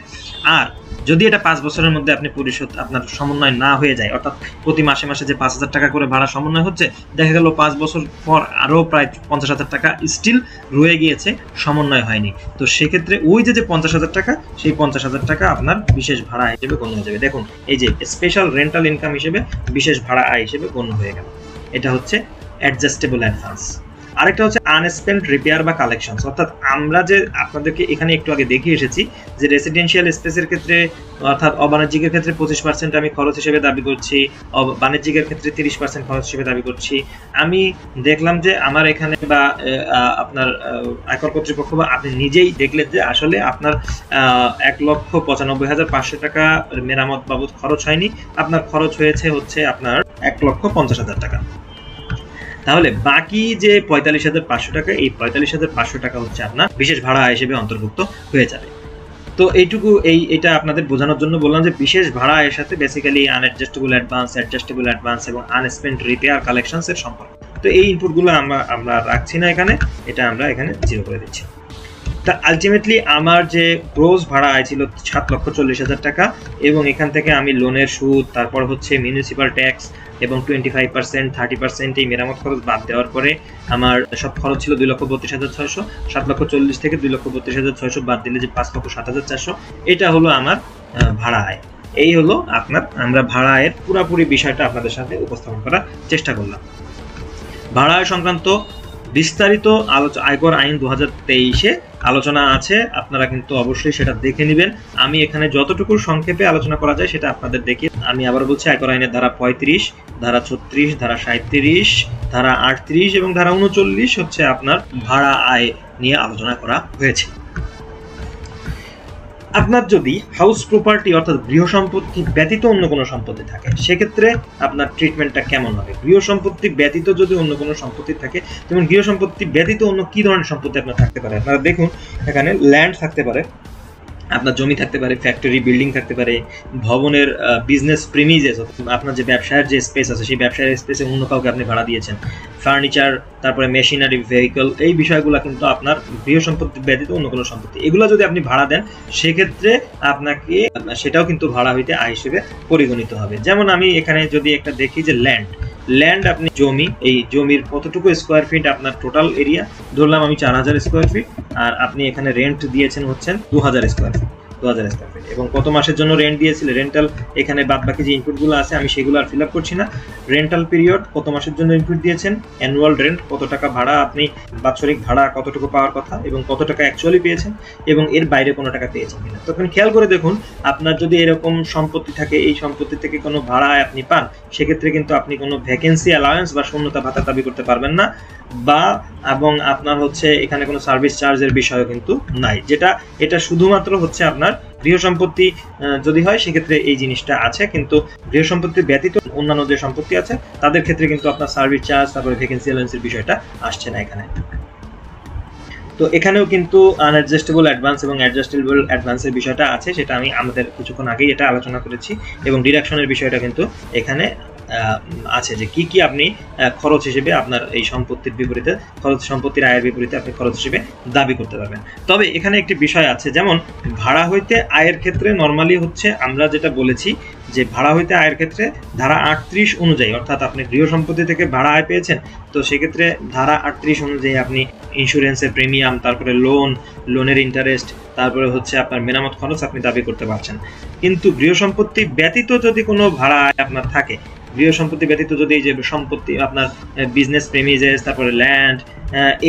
Speaker 1: আর যদি এটা 5 বছরের মধ্যে আপনি পরিশোধ আপনার সমন্বয় না হয়ে যায়, অর্থাৎ প্রতি মাসে মাসে যে 5,000 টাকা করে ভাড়া সমন্বয় হচ্ছে, দেখা গেল 5 বছর পর আরও প্রায় 50,000 টাকা স্টিল রয়ে গিয়েছে, সমন্বয় হয়নি, তো সেক্ষেত্রে ওই যে 50,000 টাকা, সেই 50,000 টাকা আপনার বিশেষ ভাড়া হিসেবে গণ্য হয়ে যাবে। দেখুন, এই যে স্পেশাল রেন্টাল ইনকাম হিসেবে বিশেষ ভাড়া আয় হিসেবে গণ্য হয়ে গেল। এটা হচ্ছে অ্যাডজাস্টেবল অ্যাডভান্স। আরেকটা হচ্ছে আনস্পেন্ট রিপেয়ার বা কালেকশনস, অর্থাৎ আমরা যে আপনাদেরকে এখানে একটু আগে দেখিয়ে এসেছি যে রেসিডেন্সিয়াল স্পেসের ক্ষেত্রে অর্থাৎ অবাণিজ্যিকের ক্ষেত্রে 25% আমি খরচ হিসেবে দাবি করছি, বাণিজ্যিকের ক্ষেত্রে 30% খরচ হিসেবে দাবি করছি। আমি দেখলাম যে আমার এখানে বা আপনার আয়কর কর্তৃপক্ষ বা আপনি নিজেই দেখলেন যে আসলে আপনার 1,95,500 টাকা মেরামত বাবদ খরচ হয়নি, আপনার খরচ হয়েছে হচ্ছে আপনার 1,50,000 টাকা। তাহলে বাকি যে 45,500 টাকা, এই 45,500 টাকা হচ্ছে আপনার বিশেষ ভাড়া হিসেবে অন্তর্ভুক্ত হয়ে যাবে। তো এইটুকু এটা আপনাদের বোঝানোর জন্য বললাম যে বিশেষ ভাড়া এর সাথে বেসিক্যালি আনঅ্যাডজাস্টেবল অ্যাডভান্স, অ্যাডজাস্টেবল অ্যাডভান্স এবং আনস্পেন্ট রিপেয়ার কালেকশনস এর সম্পর্ক। তো এই ইনপুটগুলো আমরা রাখছি না এখানে, এটা আমরা এখানে জিরো করে দিচ্ছি। তা আলটিমেটলি আমার যে গ্রোস ভাড়া আয় ছিল 7,40,000 টাকা, এবং এখান থেকে আমি লোনের সুদ, তারপর হচ্ছে মিউনিসিপাল ট্যাক্স এবং 25%, 30% এই মেরামত খরচ বাদ দেওয়ার পরে আমার সব খরচ ছিল 2,32,600। 7,40,000 থেকে 2,32,600 বাদ দিলে যে 5,07,400, এটা হলো আমার ভাড়া আয়। এই হলো আমরা ভাড়া আয়ের পুরোপুরি বিষয়টা আপনাদের সাথে উপস্থাপন করার চেষ্টা করলাম। ভাড়া আয় সংক্রান্ত বিস্তারিত আয়কর আইন 2023-এ আলোচনা আছে, আপনারা কিন্তু অবশ্যই সেটা দেখে নেবেন। আমি এখানে যতটুকু সংক্ষেপে আলোচনা করা যায় সেটা আপনাদের দেখি। আমি আবার বলছি, আয়কর আইনের ধারা 35, ধারা 36, ধারা 37, ধারা 38 এবং ধারা 39 হচ্ছে আপনার ভাড়া আয় নিয়ে আলোচনা করা হয়েছে। আপনার যদি হাউস প্রপার্টি অর্থাৎ গৃহ সম্পত্তি ব্যতীত অন্য কোনো সম্পত্তি থাকে, সেক্ষেত্রে আপনার ট্রিটমেন্টটা কেমন হবে? গৃহ সম্পত্তি ব্যতীত যদি অন্য কোনো সম্পত্তি থাকে, যেমন গৃহ সম্পত্তি ব্যতীত অন্য কি ধরনের সম্পত্তি আপনার থাকতে পারে? আপনারা দেখুন, এখানে ল্যান্ড থাকতে পারে, আপনার জমি থাকতে পারে, ফ্যাক্টরি বিল্ডিং থাকতে পারে, ভবনের বিজনেস প্রিমিজেস, আপনার যে ব্যবসায়ের যে স্পেস আছে সেই ব্যবসায়ের স্পেসে অন্য কাউকে আপনি ভাড়া দিয়েছেন, ফার্নিচার, তারপরে মেশিনারি, ভেহিকল, এই বিষয়গুলো কিন্তু আপনার গৃহ সম্পত্তি ব্যতীত অন্য কোনো সম্পত্তি। এগুলো যদি আপনি ভাড়া দেন সেক্ষেত্রে আপনাকে সেটাও কিন্তু ভাড়া হইতে আয় হিসেবে পরিগণিত হবে। যেমন আমি এখানে যদি একটা দেখি যে ল্যান্ড আপনি জমি, এই জমির কতটুকু স্কোয়ার ফিট আপনার টোটাল এরিয়া, ধরলাম আমি 4,000 স্কোয়ার ফিট, আর আপনি এখানে রেন্ট দিয়েছেন হচ্ছেন 2,000 স্কোয়ার ফিট। এবং কত মাসের জন্য রেন্ট দিয়েছিলেন, রেন্টাল এখানে বাদবাকি যে ইনপুটগুলো আছে আমি সেগুলো আর ফিল আপ করছি না। রেন্টাল পিরিয়ড কত মাসের জন্য ইনপুট দিয়েছেন, অ্যানুয়াল রেন্ট কত টাকা ভাড়া, আপনি বাৎসরিক ভাড়া কতটুকু পাওয়ার কথা এবং কত টাকা অ্যাকচুয়ালি পেয়েছেন এবং এর বাইরে কোনো টাকা পেয়েছেন কিনা। তখন খেয়াল করে দেখুন, আপনার যদি এরকম সম্পত্তি থাকে, এই সম্পত্তি থেকে কোনো ভাড়া আপনি পান, সেক্ষেত্রে কিন্তু আপনি কোনো ভ্যাকেন্সি অ্যালাউয়েন্স বা শূন্যতা ভাতা দাবি করতে পারবেন না, বা এবং আপনার হচ্ছে এখানে কোনো সার্ভিস চার্জের বিষয়ও কিন্তু নাই, যেটা এটা শুধুমাত্র হচ্ছে আপনার গৃহ সম্পত্তি যদি হয় সেক্ষেত্রে এই জিনিসটা আছে, কিন্তু গৃহ সম্পত্তি ব্যতীত অন্যান্য যে সম্পত্তি আছে তাদের ক্ষেত্রে কিন্তু আপনার সার্ভিস চার্জ তারপরে ভ্যাকেন্সি অ্যালাউয়েন্সের বিষয়টা আসছে না এখানে। তো এখানেও কিন্তু আনঅ্যাডজাস্টেবল অ্যাডভান্স এবং অ্যাডজাস্টেবল অ্যাডভান্সের বিষয়টা আছে, সেটা আমি আমাদের কিছুক্ষণ আগেই এটা আলোচনা করেছি, এবং ডিডাকশনের বিষয়টা কিন্তু এখানে আছে যে কি কি আপনি খরচ হিসেবে আপনার এই সম্পত্তির বিপরীতে, সম্পত্তির আয়ের বিপরীতে আপনি খরচ হিসেবে দাবি করতে পারবেন। তবে এখানে একটি বিষয় আছে, যেমন ভাড়া হইতে আয়ের ক্ষেত্রে নরমালি হচ্ছে আমরা যেটা বলেছি যে ভাড়া হইতে আয়ের ক্ষেত্রে ধারা 38 অনুযায়ী, অর্থাৎ আপনি গৃহ সম্পত্তি থেকে ভাড়া আয় পেয়েছেন, তো সেক্ষেত্রে ধারা 38 অনুযায়ী আপনি ইন্স্যুরেন্সের প্রিমিয়াম, তারপরে লোনের ইন্টারেস্ট, তারপরে হচ্ছে আপনার মেরামত খরচ আপনি দাবি করতে পারছেন। কিন্তু গৃহ সম্পত্তি ব্যতীত যদি কোনো ভাড়া আয় আপনার থাকে, গৃহ সম্পত্তি ব্যতীত যদি এই যে সম্পত্তি আপনার বিজনেস প্রেমিসেস, তারপরে ল্যান্ড,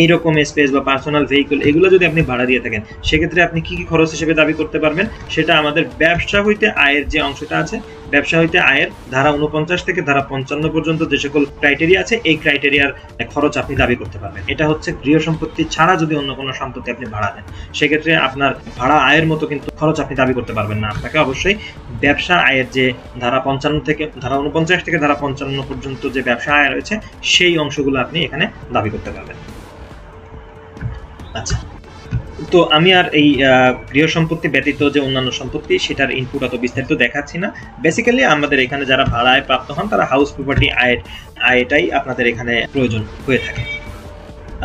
Speaker 1: এইরকম স্পেস বা পার্সোনাল ভেহিকল, এগুলো যদি আপনি ভাড়া দিয়ে থাকেন, সেক্ষেত্রে আপনি কি কি খরচ হিসেবে দাবি করতে পারবেন, সেটা আমাদের ব্যবসা হইতে আয়ের যে অংশটা আছে, ব্যবসা হইতে আয়ের ধারা 49 থেকে ধারা 55 পর্যন্ত যে সকল ক্রাইটেরিয়া আছে, এই ক্রাইটেরিয়ার খরচ আপনি দাবি করতে পারবেন। এটা হচ্ছে গৃহ সম্পত্তি ছাড়া যদি অন্য কোনো সম্পত্তি আপনি ভাড়া দেন, সেক্ষেত্রে আপনার ভাড়া আয়ের মতো কিন্তু খরচ আপনি দাবি করতে পারবেন না। আপনাকে অবশ্যই ব্যবসা আয়ের যে ধারা 55 থেকে ধারা 49 থেকে ধারা 55 পর্যন্ত যে ব্যবসা আয় রয়েছে, সেই অংশগুলো আপনি এখানে দাবি করতে পারবেন। আচ্ছা, তো আমি আর এই গৃহ সম্পত্তি ব্যতীত যে অন্যান্য সম্পত্তি সেটার ইনপুট অত বিস্তারিত দেখাচ্ছি না। বেসিক্যালি আমাদের এখানে যারা ভাড়ায় প্রাপ্ত হন তারা হাউস প্রপার্টি আয়টাই আপনাদের এখানে প্রয়োজন হয়ে থাকে।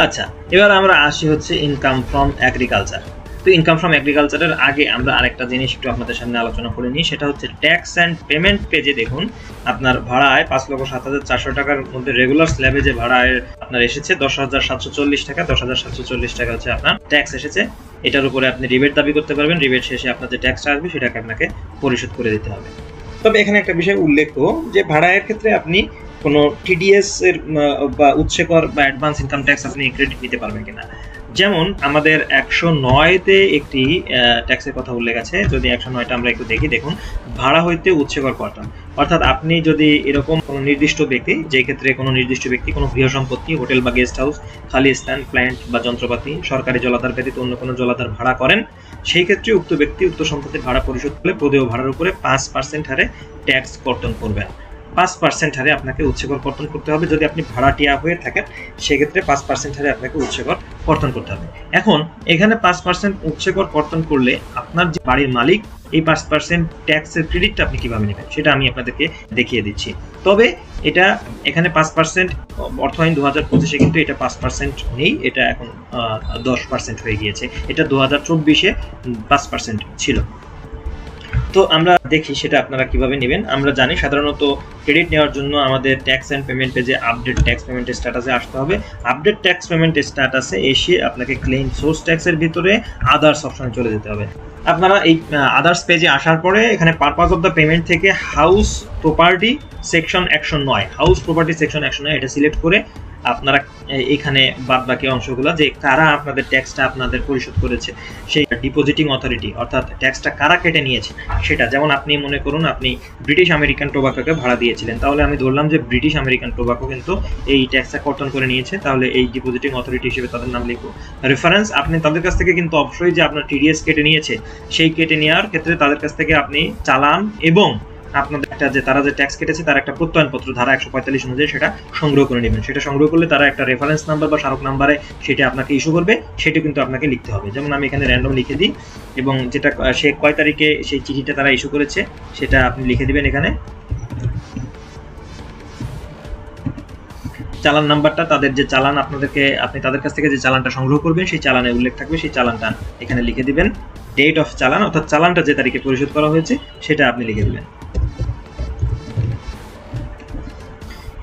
Speaker 1: আচ্ছা, এবার আমরা আসি হচ্ছে ইনকাম ফ্রম এগ্রিকালচার। তো ইনকাম ফ্রম এগ্রিকালচারের আগে আমরা আরেকটা জিনিস একটু আপনাদের সামনে আলোচনা করে নিই, সেটা হচ্ছে ট্যাক্স অ্যান্ড পেমেন্ট পেজে দেখুন আপনার ভাড়ায় 5,07,400 টাকার মধ্যে রেগুলার স্ল্যাবে যে ভাড়ায় আপনার এসেছে 10,740 টাকা, 10,740 টাকা হচ্ছে আপনার ট্যাক্স এসেছে। এটার উপরে আপনি রিবেট দাবি করতে পারবেন, রিবেট শেষে আপনার যে ট্যাক্সটা আসবে সেটাকে আপনাকে পরিশোধ করে দিতে হবে। তবে এখানে একটা বিষয় উল্লেখ্য যে ভাড়ায়ের ক্ষেত্রে আপনি কোনো টিডিএস এর বা উৎসেকর বা অ্যাডভান্স ইনকাম ট্যাক্স আপনি ক্রেডিট নিতে পারবেন কিনা। যেমন আমাদের 109-তে একটি ট্যাক্সের কথা উল্লেখ আছে, যদি 109টা আমরা একটু দেখি, দেখুন ভাড়া হইতে উৎসেকর কর্তন, অর্থাৎ আপনি যদি এরকম কোনো নির্দিষ্ট ব্যক্তি, যে ক্ষেত্রে কোনো নির্দিষ্ট ব্যক্তি কোনো গৃহ সম্পত্তি, হোটেল বা গেস্ট হাউস, খালি স্থান, প্ল্যান্ট বা যন্ত্রপাতি, সরকারি জলাধার ব্যতীত অন্য কোনো জলাধার ভাড়া করেন, সেই ক্ষেত্রে উক্ত ব্যক্তি উক্ত সম্পত্তির ভাড়া পরিশোধ করলে প্রদেয় ভাড়ার উপরে 5% হারে ট্যাক্স কর্তন করবেন। 5% হারে আপনাকে উৎসেকর কর্তন করতে হবে। যদি আপনি ভাড়াটিয়া হয়ে থাকেন সেক্ষেত্রে 5% হারে আপনাকে উৎসেকর কর্তন করতে হবে। এখন এখানে 5% উৎসেকর কর্তন করলে আপনার যে বাড়ির মালিক, এই 5% ট্যাক্সের ক্রেডিটটা আপনি কিভাবে নেবেন সেটা আমি আপনাদেরকে দেখিয়ে দিচ্ছি। তবে এটা এখানে 5% অর্থায়ন 2025-এ কিন্তু এটা 5% নেই, এটা এখন 10% হয়ে গিয়েছে। এটা 2024-এ 5% ছিল। তো আমরা দেখি সেটা আপনারা কিভাবে নেবেন। আমরা জানি সাধারণত ক্রেডিট নেওয়ার জন্য আমাদের ট্যাক্স অ্যান্ড পেমেন্ট পেজে আপডেট ট্যাক্স পেমেন্ট স্ট্যাটাসে আসতে হবে। আপডেট ট্যাক্স পেমেন্ট স্ট্যাটাসে এসে আপনাকে ক্লেম সোর্স ট্যাক্সের ভিতরে আদার্স অপশনে চলে যেতে হবে। আপনারা এই আদার্স পেজে আসার পরে এখানে পারপাস অফ দ্য পেমেন্ট থেকে house property section 109, house property section 109 এটা সিলেক্ট করে আপনারা এখানে বাদবাকি অংশগুলো যে কারা আপনাদের ট্যাক্সটা আপনাদের পরিশোধ করেছে, সেই ডিপোজিটিং অথরিটি অর্থাৎ ট্যাক্সটা কারা কেটে নিয়েছে সেটা, যেমন আপনি মনে করুন আপনি ব্রিটিশ আমেরিকান টোবাকোকে ভাড়া দিয়েছিলেন, তাহলে আমি ধরলাম যে ব্রিটিশ আমেরিকান টোবাকো কিন্তু এই ট্যাক্সটা কর্তন করে নিয়েছে, তাহলে এই ডিপোজিটিং অথরিটি হিসেবে তাদের নাম লিখবো। রেফারেন্স, আপনি তাদের কাছ থেকে কিন্তু অবশ্যই যে আপনার টিডিএস কেটে নিয়েছে সেই কেটে নেওয়ার ক্ষেত্রে তাদের কাছ থেকে আপনি চালান এবং আপনাদের একটা যে তারা যে ট্যাক্স কেটেছে তার একটা প্রত্যয়নপত্র ধারা 145 অনুযায়ী সেটা সংগ্রহ করে নেবেন। সেটা সংগ্রহ করলে তারা একটা রেফারেন্স নাম্বার বা স্মারক নাম্বারে সেটা আপনাকে ইস্যু করবে, সেটা কিন্তু আপনাকে লিখতে হবে। যেমন আমি এখানে র্যান্ডম লিখে দিই এবং যেটা সে কয় তারিখে সেই চিঠিটা তারা ইস্যু করেছে সেটা আপনি লিখে দিবেন এখানে। চালান নাম্বারটা, তাদের যে চালান আপনাদেরকে আপনি তাদের কাছ থেকে যে চালানটা সংগ্রহ করবেন সেই চালানে উল্লেখ থাকবে, সেই চালানটা এখানে লিখে দিবেন। ডেট অফ চালান অর্থাৎ চালানটা যে তারিখে পরিশোধ করা হয়েছে সেটা আপনি লিখে দিবেন।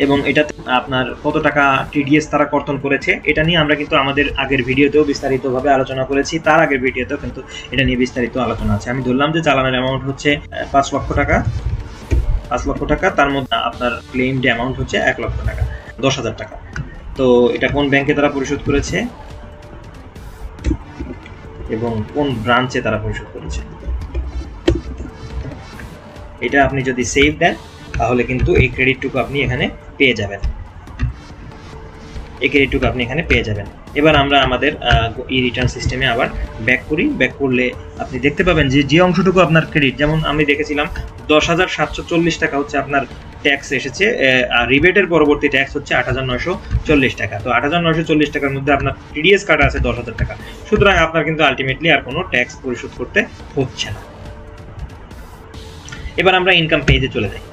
Speaker 1: এবং এটাতে আপনার কত টাকা টিডিএস তারা কর্তন করেছে এটা নিয়ে আমরা কিন্তু আমাদের আগের ভিডিওতেও বিস্তারিতভাবে আলোচনা করেছি, তার আগের ভিডিওতেও কিন্তু এটা নিয়ে বিস্তারিত আলোচনা আছে। আমি ধরলাম যে চালানের অ্যামাউন্ট হচ্ছে 5 লক্ষ টাকা, 5 লক্ষ টাকা, তার মধ্যে আপনার ক্লেইমড অ্যামাউন্ট হচ্ছে 1 লক্ষ টাকা, 10,000 টাকা। তো এটা কোন ব্যাংকে তারা পরিশোধ করেছে এবং কোন ব্রাঞ্চে তারা পরিশোধ করেছে, এটা আপনি যদি সেভ দেন তাহলে কিন্তু এই ক্রেডিটটুকু আপনি এখানে পেয়ে যাবেন, এই ক্রেডিটটুকু আপনি এখানে পেয়ে যাবেন। এবার আমরা আমাদের ই রিটার্ন সিস্টেমে আবার ব্যাক করি। ব্যাক করলে আপনি দেখতে পাবেন যে যে অংশটুকু আপনার ক্রেডিট, যেমন আমি দেখেছিলাম 10,740 টাকা হচ্ছে আপনার ট্যাক্স এসেছে, আর রিবেটের পরবর্তী ট্যাক্স হচ্ছে 8,940 টাকা। তো 8,940 টাকার মধ্যে আপনার টিডিএস কাটা আছে 10,000 টাকা, সুতরাং আপনার কিন্তু আলটিমেটলি আর কোনো ট্যাক্স পরিশোধ করতে হচ্ছে না। এবার আমরা ইনকাম পেজে চলে যাই।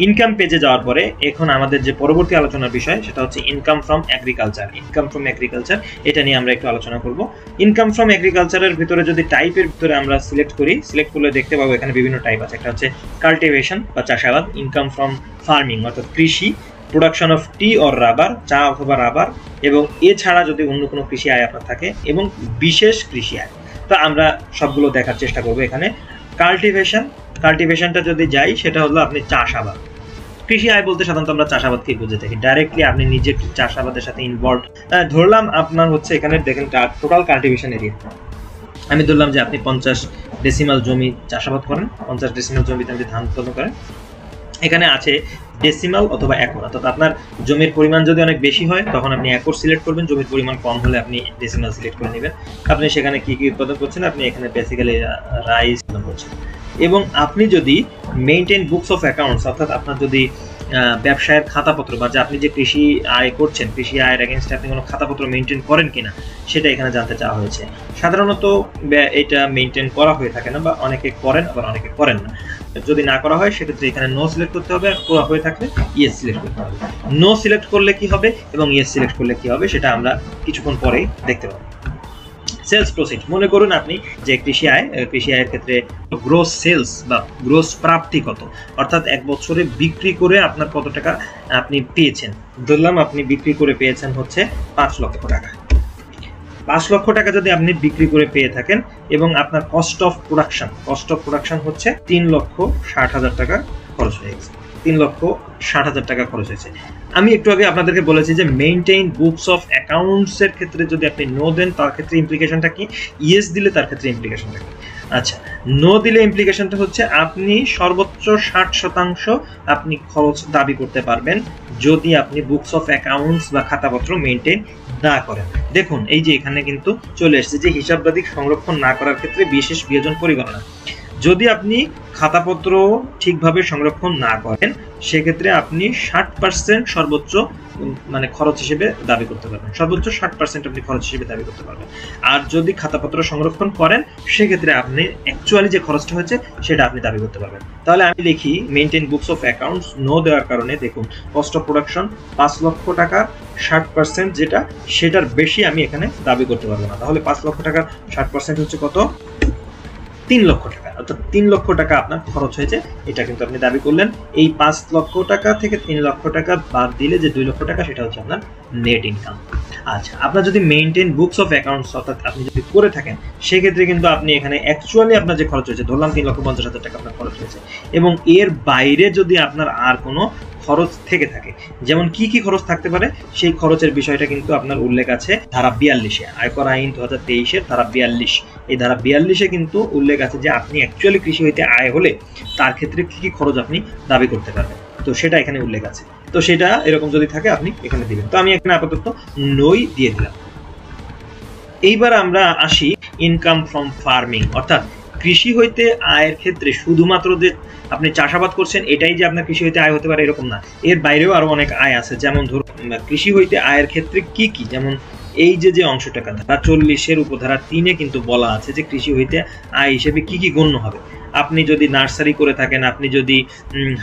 Speaker 1: ইনকাম পেজে যাওয়ার পরে এখন আমাদের যে পরবর্তী আলোচনার বিষয় সেটা হচ্ছে income from agriculture. Income from agriculture এটা নিয়ে আমরা একটু আলোচনা করব। ইনকাম ফ্রম এগ্রিকালচারের ভিতরে যদি টাইপের ভিতরে আমরা সিলেক্ট করি, সিলেক্ট করলে দেখতে পাবো এখানে বিভিন্ন টাইপ আছে। একটা হচ্ছে কাল্টিভেশন বা চাষাবাদ, ইনকাম ফ্রম ফার্মিং অর্থাৎ কৃষি, production of tea or rubber, চা অথবা রাবার, এবং এছাড়া যদি অন্য কোনো কৃষি আয় আপনার থাকে, এবং বিশেষ কৃষি আয়। তো আমরা সবগুলো দেখার চেষ্টা করবো। এখানে কাল্টিভেশনটা যদি যাই সেটা হলো আপনি চাষাবাদ। কৃষি আয় বলতে সাধারণত আমরা চাষাবাদকে বুঝে থাকি, ডাইরেক্টলি আপনি নিজে চাষাবাদের সাথে ইনভলভ। ধরলাম আপনার হচ্ছে এখানে দেখেন টোটাল কাল্টিভেশন এরিয়া, আমি ধরলাম যে আপনি 50 ডেসিমাল জমি চাষাবাদ করেন, 50 ডেসিমাল জমিতে আপনি ধান উৎপাদন করেন। এখানে আছে ডেসিমাল অথবা একর, অর্থাৎ আপনার জমির পরিমাণ যদি অনেক বেশি হয় তখন আপনি একর সিলেক্ট করবেন, জমির পরিমাণ কম হলে আপনি ডেসিমাল সিলেক্ট করে নেবেন। আপনি সেখানে কি কি উৎপাদন করছেন, আপনি এখানে বেসিক্যালি রাইস উৎপাদন করছেন। এবং আপনি যদি মেইনটেইন বুকস অফ অ্যাকাউন্টস, অর্থাৎ আপনার যদি ব্যবসায়ের খাতাপত্র বা যে আপনি যে কৃষি আয় করছেন, কৃষি আয়ের এগেনস্টে আপনি কোনো খাতাপত্র মেইনটেইন করেন কিনা সেটা এখানে জানতে চাওয়া হয়েছে। সাধারণত এটা মেইনটেইন করা হয়ে থাকে না, বা অনেকে করেন আবার অনেকে করেন না। যদি না করা হয় সেক্ষেত্রে এখানে নো সিলেক্ট করতে হবে, আর করা হয়ে থাকলে ইয়েস সিলেক্ট করতে হবে। নো সিলেক্ট করলে কি হবে এবং ইয়েস সিলেক্ট করলে কি হবে সেটা আমরা কিছুক্ষণ পরেই দেখতে পাবো। সেলস প্রসিড, মনে করুন আপনি যে কৃষি আয়ের ক্ষেত্রে গ্রোস সেলস বা গ্রোস প্রাপ্তি কত, অর্থাৎ এক বছরে বিক্রি করে আপনার কত টাকা আপনি পেয়েছেন। ধরলাম আপনি বিক্রি করে পেয়েছেন হচ্ছে 5 লক্ষ টাকা। 5 লক্ষ টাকা যদি আপনি বিক্রি করে পেয়ে থাকেন এবং আপনার কস্ট অফ প্রোডাকশন হচ্ছে 3,60,000 টাকা খরচ হয়ে গেছে, 3,60,000 টাকা খরচ হয়েছে। আমি একটু আগে আপনাদেরকে বলেছি যে মেইনটেইন বুকস অফ অ্যাকাউন্টস এর ক্ষেত্রে যদি আপনি নো দেন তার ক্ষেত্রে ইমপ্লিকেশনটা কি, ইয়েস দিলে তার ক্ষেত্রে ইমপ্লিকেশনটা কি। আচ্ছা, নো দিলে ইমপ্লিকেশনটা হচ্ছে আপনি সর্বোচ্চ 60% আপনি খরচ দাবি করতে পারবেন যদি আপনি বুকস অফ অ্যাকাউন্টস বা খাতাপত্র মেইনটেইন না করেন। দেখুন এই যে এখানে কিন্তু চলে এসেছে যে হিসাববাদিক সংরক্ষণ না করার ক্ষেত্রে বিশেষ বিয়োজন পরিগণনা। যদি আপনি খাতাপত্র ঠিকভাবে সংরক্ষণ না করেন সেক্ষেত্রে আপনি 60% সর্বোচ্চ মানে খরচ হিসেবে দাবি করতে পারবেন, সর্বোচ্চ 60% আপনি খরচ হিসেবে দাবি করতে পারবেন। আর যদি খাতাপত্র সংরক্ষণ করেন সেক্ষেত্রে আপনি অ্যাকচুয়ালি যে খরচটা হচ্ছে সেটা আপনি দাবি করতে পারবেন। তাহলে আমি লিখি মেইনটেইন বুকস অফ অ্যাকাউন্টস, নো দেওয়ার কারণে দেখুন কস্ট অফ প্রোডাকশন 5 লক্ষ টাকা 60% যেটা, সেটার বেশি আমি এখানে দাবি করতে পারবো না। তাহলে 5 লক্ষ টাকার 60% হচ্ছে কত, 3 লক্ষ টাকা, অর্থাৎ 3 লক্ষ টাকা আপনার খরচ হয়েছে, এটা কিন্তু আপনি দাবি করলেন। এই 5 লক্ষ টাকা থেকে 3 লক্ষ টাকা বাদ দিলে যে 2 লক্ষ টাকা সেটা হচ্ছে আপনার নেট ইনকাম। আচ্ছা, আপনার যদি মেইনটেইন বুকস অফ অ্যাকাউন্টস অর্থাৎ আপনি যদি করে থাকেন সেক্ষেত্রে কিন্তু আপনি এখানে অ্যাকচুয়ালি আপনার যে খরচ হয়েছে, ধরলাম 3,50,000 টাকা আপনার খরচ হয়েছে, এবং এর বাইরে যদি আপনার আর কোনো খরচ থেকে থাকে, যেমন কি কি খরচ থাকতে পারে সেই খরচের বিষয়টা কিন্তু আপনার উল্লেখ আছে ধারা 42-এ, আয়কর আইন 2023-এর ধারা 42। এই ধারা 42-এ কিন্তু উল্লেখ আছে যে আপনি অ্যাকচুয়ালি কৃষি হইতে আয় হলে তার ক্ষেত্রে কি কি খরচ আপনি দাবি করতে পারবেন, তো সেটা এখানে উল্লেখ আছে। তো সেটা এরকম যদি থাকে আপনি এখানে দিবেন। তো আমি এখানে আপাতত নই দিয়ে দিলাম। এইবার আমরা আসি ইনকাম ফ্রম ফার্মিং, অর্থাৎ কৃষি হইতে আয়ের ক্ষেত্রে শুধুমাত্র যে আপনি চাষাবাদ করছেন এটাই যে আপনার কৃষি হইতে আয় হতে পারে এরকম না, এর বাইরেও আরো অনেক আয় আছে। যেমন ধরুন কৃষি হইতে আয়ের ক্ষেত্রে কি কি, যেমন এই যে অংশটা ধারা 40-এর উপধারা 3-এ কিন্তু বলা আছে যে কৃষি হইতে আয় হিসেবে কি কি গণ্য হবে। আপনি যদি নার্সারি করে থাকেন, আপনি যদি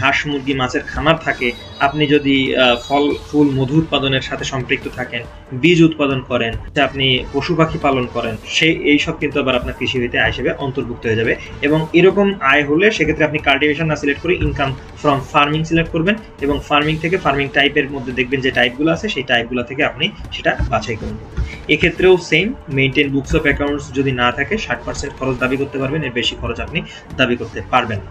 Speaker 1: হাঁস মুরগি মাছের খামার থাকে, আপনি যদি ফল ফুল মধু উৎপাদনের সাথে সম্পৃক্ত থাকেন, বীজ উৎপাদন করেন, আপনি পশু পাখি পালন করেন, এইসব কিন্তু আবার আপনার কৃষি হইতে আয় হিসেবে অন্তর্ভুক্ত হয়ে যাবে। এবং এরকম আয় হলে সেক্ষেত্রে আপনি কাল্টিভেশন না সিলেক্ট করে ইনকাম ফ্রম ফার্মিং সিলেক্ট করবেন এবং ফার্মিং থেকে ফার্মিং টাইপের মধ্যে দেখবেন যে টাইপগুলো আছে সেই টাইপগুলো থেকে আপনি সেটা বাছাই করুন। এক্ষেত্রেও same, maintain books of accounts যদি না থাকে 60% খরচ দাবি করতে পারবেন, এর বেশি খরচ আপনি দাবি করতে পারবেন না।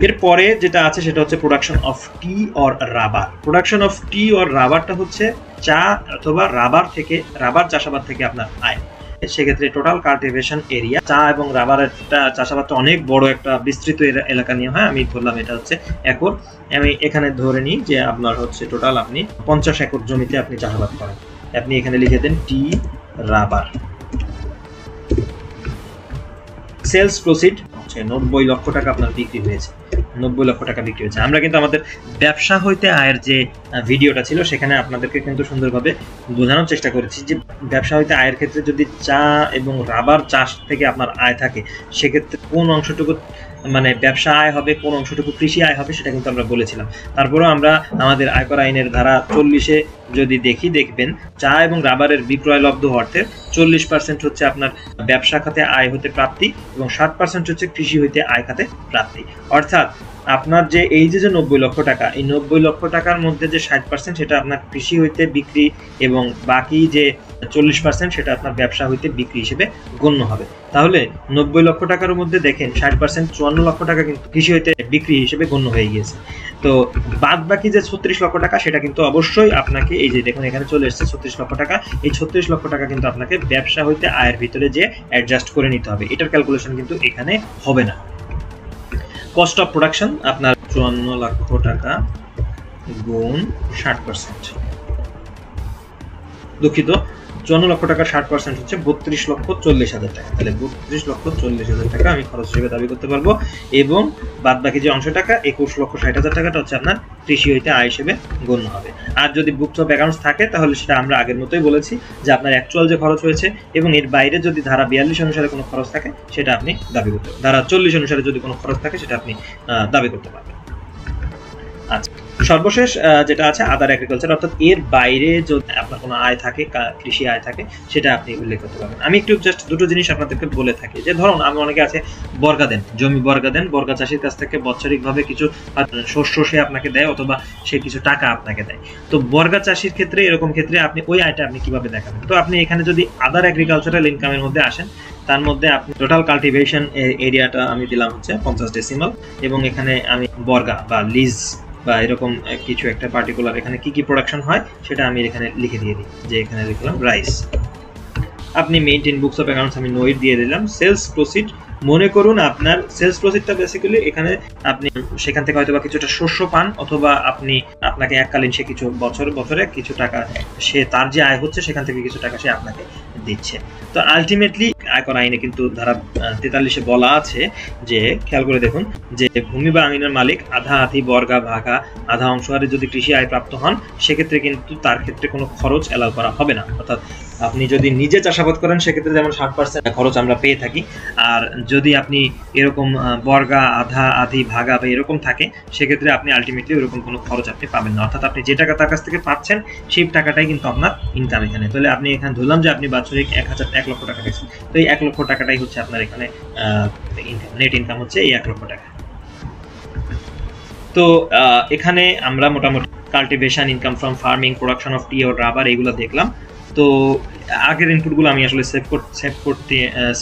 Speaker 1: এরপরে যেটা আছে সেটা হচ্ছে production of tea or rubber. Production of tea or রাবারটা হচ্ছে চা অথবা রাবার চাষাবাদ থেকে আপনার আয়। সেক্ষেত্রে টোটাল কাল্টিভেশন এরিয়া, চা এবং রাবারের চাষাবাদটা অনেক বড় একটা বিস্তৃত এলাকা নিয়ে হয়। আমি ধরলাম এটা হচ্ছে একর, আমি এখানে ধরে নিই যে আপনার হচ্ছে টোটাল আপনি 50 একর জমিতে আপনি চাষাবাদ করেন। আপনি এখানে লিখে দেন টি রাবার। সেলস প্রসিড হচ্ছে 90 লক্ষ টাকা আপনার বিক্রি হয়েছে, 90 লক্ষ টাকা বিক্রি হয়েছে। আমরা কিন্তু আমাদের ব্যবসা হইতে আয়ের যে ভিডিওটা ছিল সেখানে আপনাদেরকে কিন্তু সুন্দরভাবে বোঝানোর চেষ্টা করেছি যে ব্যবসা হইতে আয়ের ক্ষেত্রে যদি চা এবং রাবার চাষ থেকে আপনার আয় থাকে সেক্ষেত্রে কোন অংশটুকু মানে ব্যবসা আয় হবে, কোন অংশটুকু কৃষি আয় হবে সেটা কিন্তু আমরা বলেছিলাম। তারপরেও আমরা আমাদের আয়কর আইনের ধারা 40-এ যদি দেখবেন চা এবং রাবারের বিক্রয়লব্ধ অর্থের 40% হচ্ছে আপনার ব্যবসা খাতে আয় হতে প্রাপ্তি এবং 60% হচ্ছে কৃষি হইতে আয় খাতে প্রাপ্তি। অর্থাৎ আপনার যে এই যে 90 লক্ষ টাকা, এই 90 লক্ষ টাকার মধ্যে যে 60% সেটা আপনার কৃষি হইতে বিক্রি এবং বাকি যে 40% সেটা আপনার ব্যবসা হইতে বিক্রি হিসেবে গণ্য হবে। তাহলে 90 লক্ষ টাকার মধ্যে দেখেন 60% 54 লক্ষ টাকা কিন্তু কৃষি হইতে বিক্রি হিসেবে গণ্য হয়ে গিয়েছে। তো বাদ বাকি যে 36 লক্ষ টাকা সেটা কিন্তু অবশ্যই আপনাকে, এই যে দেখুন এখানে চলে এসেছে 36 লক্ষ টাকা, এই 36 লক্ষ টাকা কিন্তু আপনাকে ব্যবসা হইতে আয়ের ভিতরে যে অ্যাডজাস্ট করে নিতে হবে। এটার ক্যালকুলেশন কিন্তু এখানে হবে না। কস্ট অফ প্রোডাকশন আপনার 54 লক্ষ টাকা গুণ 60%, দুঃখিত 54 লক্ষ টাকা 60% হচ্ছে 32,40,000 টাকা। তাহলে 32,40,000 টাকা আমি খরচ হিসেবে দাবি করতে পারবো এবং বাদ বাকি যে অংশ টাকা 21,60,000 টাকাটা হচ্ছে আপনার কৃষি হইতে আয় হিসেবে গণ্য হবে। আর যদি বুকস অফ অ্যাকাউন্টস থাকে তাহলে সেটা আমরা আগের মতোই বলেছি যে আপনার অ্যাকচুয়াল যে খরচ হয়েছে এবং এর বাইরে যদি ধারা 42 অনুসারে কোনো খরচ থাকে সেটা আপনি দাবি করতে পারবেন, ধারা 40 অনুসারে যদি কোনো খরচ থাকে সেটা আপনি দাবি করতে পারবেন। আচ্ছা, সর্বশেষ যেটা আছে আদার এগ্রিকালচার, অর্থাৎ এর বাইরে যদি আপনার কোনো আয় থাকে, কৃষি আয় থাকে, সেটা আপনি উল্লেখ করতে পারবেন। আমি একটু জাস্ট দুটো জিনিস আপনাদেরকে বলে থাকি যে ধরুন আমি অনেকে আছে বর্গা দেন, জমি বর্গা দেন, বর্গা চাষির কাছ থেকে বাৎসরিকভাবে কিছু শস্য সে আপনাকে দেয় অথবা সে কিছু টাকা আপনাকে দেয়। তো বর্গা চাষির ক্ষেত্রে এরকম ক্ষেত্রে আপনি ওই আয়টা আপনি কিভাবে দেখাবেন? তো আপনি এখানে যদি আদার এগ্রিকালচারাল ইনকামের মধ্যে আসেন তার মধ্যে আপনি টোটাল কাল্টিভেশন এরিয়াটা আমি দিলাম হচ্ছে 50 ডেসিমাল এবং এখানে আমি বর্গা বা লিজ বা এরকম কিছু একটা পার্টিকুলার এখানে কি প্রোডাকশন হয় সেটা আমি এখানে লিখে দিয়ে দিই, যে এখানে লিখলাম রাইস। আপনি মেইনটেইন বুকস অফ অ্যাকাউন্টস আমি নোট দিয়ে দিলাম। সেলস প্রসিড, মনে করুন আপনার সেলস প্রসিডটা বেসিক্যালি এখানে আপনি সেখান থেকে হয়তো বা কিছুটা শস্য পান অথবা আপনাকে এককালীন সে কিছু বছরে কিছু টাকা সে তার যে আয় হচ্ছে সেখান থেকে কিছু টাকা সে আপনাকে দিচ্ছে। তো আলটিমেটলি আয়কর আইনে কিন্তু ধারা 43-এ বলা আছে যে খেয়াল করে দেখুন যে ভূমি বা আঙিনার মালিক আধা আধি বর্গা ভাগা আধা অংশ হারে যদি কৃষি আয় প্রাপ্ত হন সেক্ষেত্রে কিন্তু তার ক্ষেত্রে কোনো খরচ অ্যালাউ করা হবে না। অর্থাৎ আপনি যদি নিজে চাষাবাদ করেন সেক্ষেত্রে যেমন 60% খরচ আমরা পেয়ে থাকি, আর যদি আপনি এরকম বর্গা আধা আধি ভাগা বা এরকম থাকে সেক্ষেত্রে আপনি আলটিমেটলি ওরকম কোনো খরচ আপনি পাবেন না। অর্থাৎ আপনি যে টাকা তার কাছ থেকে পাচ্ছেন সেই টাকাটাই কিন্তু আপনার ইনকাম এখানে। তাহলে আপনি এখানে ধরলাম যে আপনি বাৎসরিক 1 লক্ষ টাকা পেয়েছেন, তো এই 1 লক্ষ টাকাটাই হচ্ছে আপনার এখানে নেট ইনকাম হচ্ছে এই 1 লক্ষ টাকা। তো এখানে আমরা মোটামুটি cultivation, income from farming, production of tea or rubber এগুলো দেখলাম। তো আগের ইনপুটগুলো আমি আসলে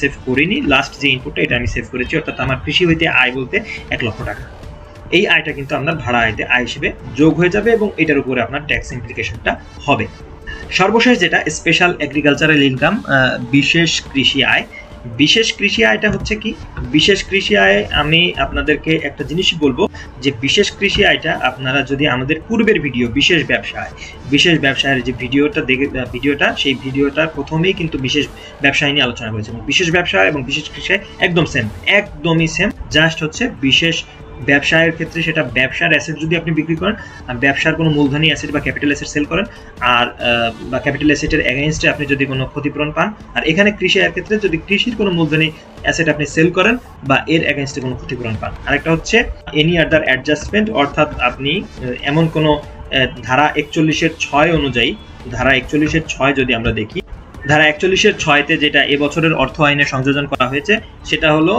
Speaker 1: সেভ করিনি, লাস্ট যে ইনপুটটা এটা আমি সেভ করেছি। অর্থাৎ আমার কৃষি হইতে আয় বলতে 1 লক্ষ টাকা, এই আয়টা কিন্তু আপনার ভাড়া আয়তে আয় হিসেবে যোগ হয়ে যাবে এবং এটার উপরে আপনার ট্যাক্স ইমপ্লিকেশনটা হবে। সর্বশেষ যেটা স্পেশাল এগ্রিকালচারাল ইনকাম, বিশেষ কৃষি আয়। বিশেষ কৃষি আয়টা হচ্ছে কি? বিশেষ কৃষি আয় আমি আপনাদেরকে একটা জিনিসই বলবো যে বিশেষ কৃষি আয়টা আপনারা যদি আমাদের পূর্বের ভিডিও বিশেষ ব্যবসায়ের যে ভিডিওটা সেই ভিডিওটার প্রথমেই কিন্তু বিশেষ ব্যবসায় নিয়ে আলোচনা করেছে। বিশেষ ব্যবসা এবং বিশেষ কৃষি একদমই সেম, জাস্ট হচ্ছে বিশেষ ব্যবসায়ের ক্ষেত্রে সেটা ব্যবসার অ্যাসেট যদি আপনি বিক্রি করেন, ব্যবসার কোনো মূলধনী অ্যাসেট বা ক্যাপিটাল অ্যাসেট সেল করেন, আর বা ক্যাপিটাল অ্যাসেটের এগেইনস্টে আপনি যদি কোনো ক্ষতিপূরণ পান, আর এখানে কৃষি আয়ের ক্ষেত্রে যদি কৃষির কোনো মূলধনী অ্যাসেট আপনি সেল করেন বা এর এগেইনস্টে কোনো ক্ষতিপূরণ পান। আরেকটা হচ্ছে এনি আদার অ্যাডজাস্টমেন্ট, অর্থাৎ আপনি এমন কোনো ধারা 41(6) অনুযায়ী, ধারা 41(6) যদি আমরা দেখি, ধারা 41(6)তে যেটা এবছরের অর্থ আইনে সংযোজন করা হয়েছে সেটা হলো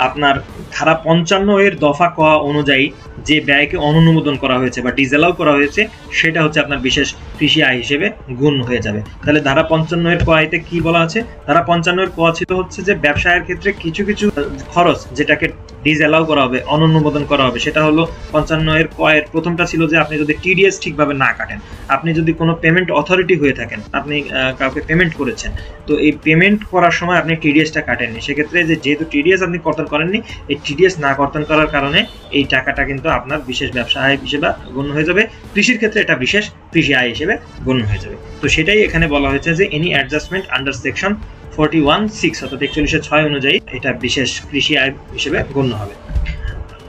Speaker 1: আপনার ধারা 55 দফা ক অনুযায়ী যে ব্যয়কে অনুমোদন করা হয়েছে বা ডিসঅ্যালাউ করা হয়েছে সেটা হচ্ছে আপনার বিশেষ কৃষি আয় হিসেবে গণ্য হয়ে যাবে। তাহলে ধারা 55 ক আইতে কি বলা আছে? ধারা 55 ক ছিল হচ্ছে যে ব্যবসায়ের ক্ষেত্রে কিছু কিছু খরচ যেটাকে ডিসঅ্যালাউ করা হবে, অনুমোদন করা হবে, সেটা হলো 55 ক এর প্রথমটা ছিল যে আপনি যদি টিডিএস ঠিকভাবে না কাটেন, আপনি যদি কোনো পেমেন্ট অথরিটি হয়ে থাকেন, আপনি কাউকে পেমেন্ট করেছেন, তো এই পেমেন্ট করার সময় আপনি টিডিএসটা কাটেননি, সেক্ষেত্রে যেহেতু টিডিএস আপনি কর্তন করেননি, এই টিডিএস না কর্তন করার কারণে এই টাকাটা কিন্তু আপনার বিশেষ ব্যবসা আয় হিসেবে গণ্য হয়ে যাবে। কৃষির ক্ষেত্রে এটা বিশেষ কৃষি আয় হিসেবে গণ্য হয়ে যাবে। তো সেটাই এখানে বলা হয়েছে যে এনি অ্যাডজাস্টমেন্ট আন্ডার সেকশন 41(6) অর্থাৎ 41(6) অনুযায়ী এটা বিশেষ কৃষি আয় হিসেবে গণ্য হবে।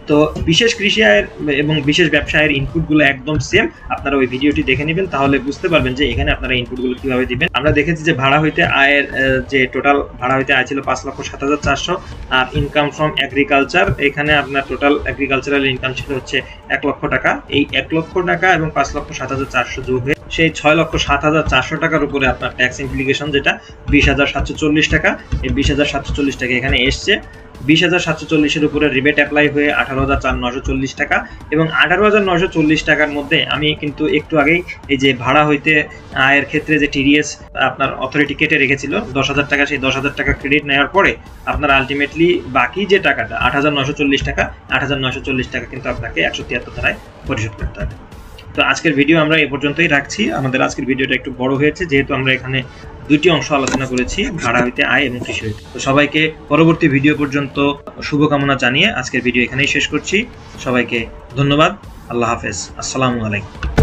Speaker 1: তো বিশেষ কৃষি আয়ের এবং বিশেষ ব্যবসায়ের ইনপুটগুলো একদম সেম, আপনারা ওই ভিডিওটি দেখে নেবেন, তাহলে বুঝতে পারবেন যে এখানে আপনারা ইনপুটগুলো কিভাবে দিবেন। আমরা দেখেছি যে ভাড়া হইতে আয়ের যে টোটাল ভাড়া হইতে আয় ছিল 5,07,400, আর ইনকাম ফ্রম এগ্রিকালচার, এখানে আপনার টোটাল এগ্রিকালচারাল ইনকাম ছিল হচ্ছে 1 লক্ষ টাকা। এই 1 লক্ষ টাকা এবং 5,07,400 যোগ হয়ে সেই 6,07,400 টাকার উপরে আপনার ট্যাক্স ইমপ্লিকেশন যেটা 20,740 টাকা, এই 20,740 টাকা এখানে এসছে। 20,740-এর উপরে রিবেট অ্যাপ্লাই হয়ে 18,940 টাকা, এবং 18,940 টাকার মধ্যে আমি কিন্তু একটু আগেই এই যে ভাড়া হইতে আয়ের ক্ষেত্রে যে টিডিএস আপনার অথরিটি কেটে রেখেছিল 10,000 টাকা, সেই 10,000 টাকা ক্রেডিট নেওয়ার পরে আপনার আলটিমেটলি বাকি যে টাকাটা 8,940 টাকা, 8,940 টাকা কিন্তু আপনাকে 173 ধারায় পরিশোধ করতে হবে। তো আজকের ভিডিও আমরা এ পর্যন্তই রাখছি। আমাদের আজকের ভিডিওটা একটু বড় হয়েছে যেহেতু আমরা এখানে দুটি অংশ আলোচনা করেছি, ভাড়া হইতে আয় এবং কৃষি হইতে। তো সবাইকে পরবর্তী ভিডিও পর্যন্ত শুভকামনা জানিয়ে আজকের ভিডিও এখানেই শেষ করছি। সবাইকে ধন্যবাদ। আল্লাহ হাফেজ। আসসালামু আলাইকুম।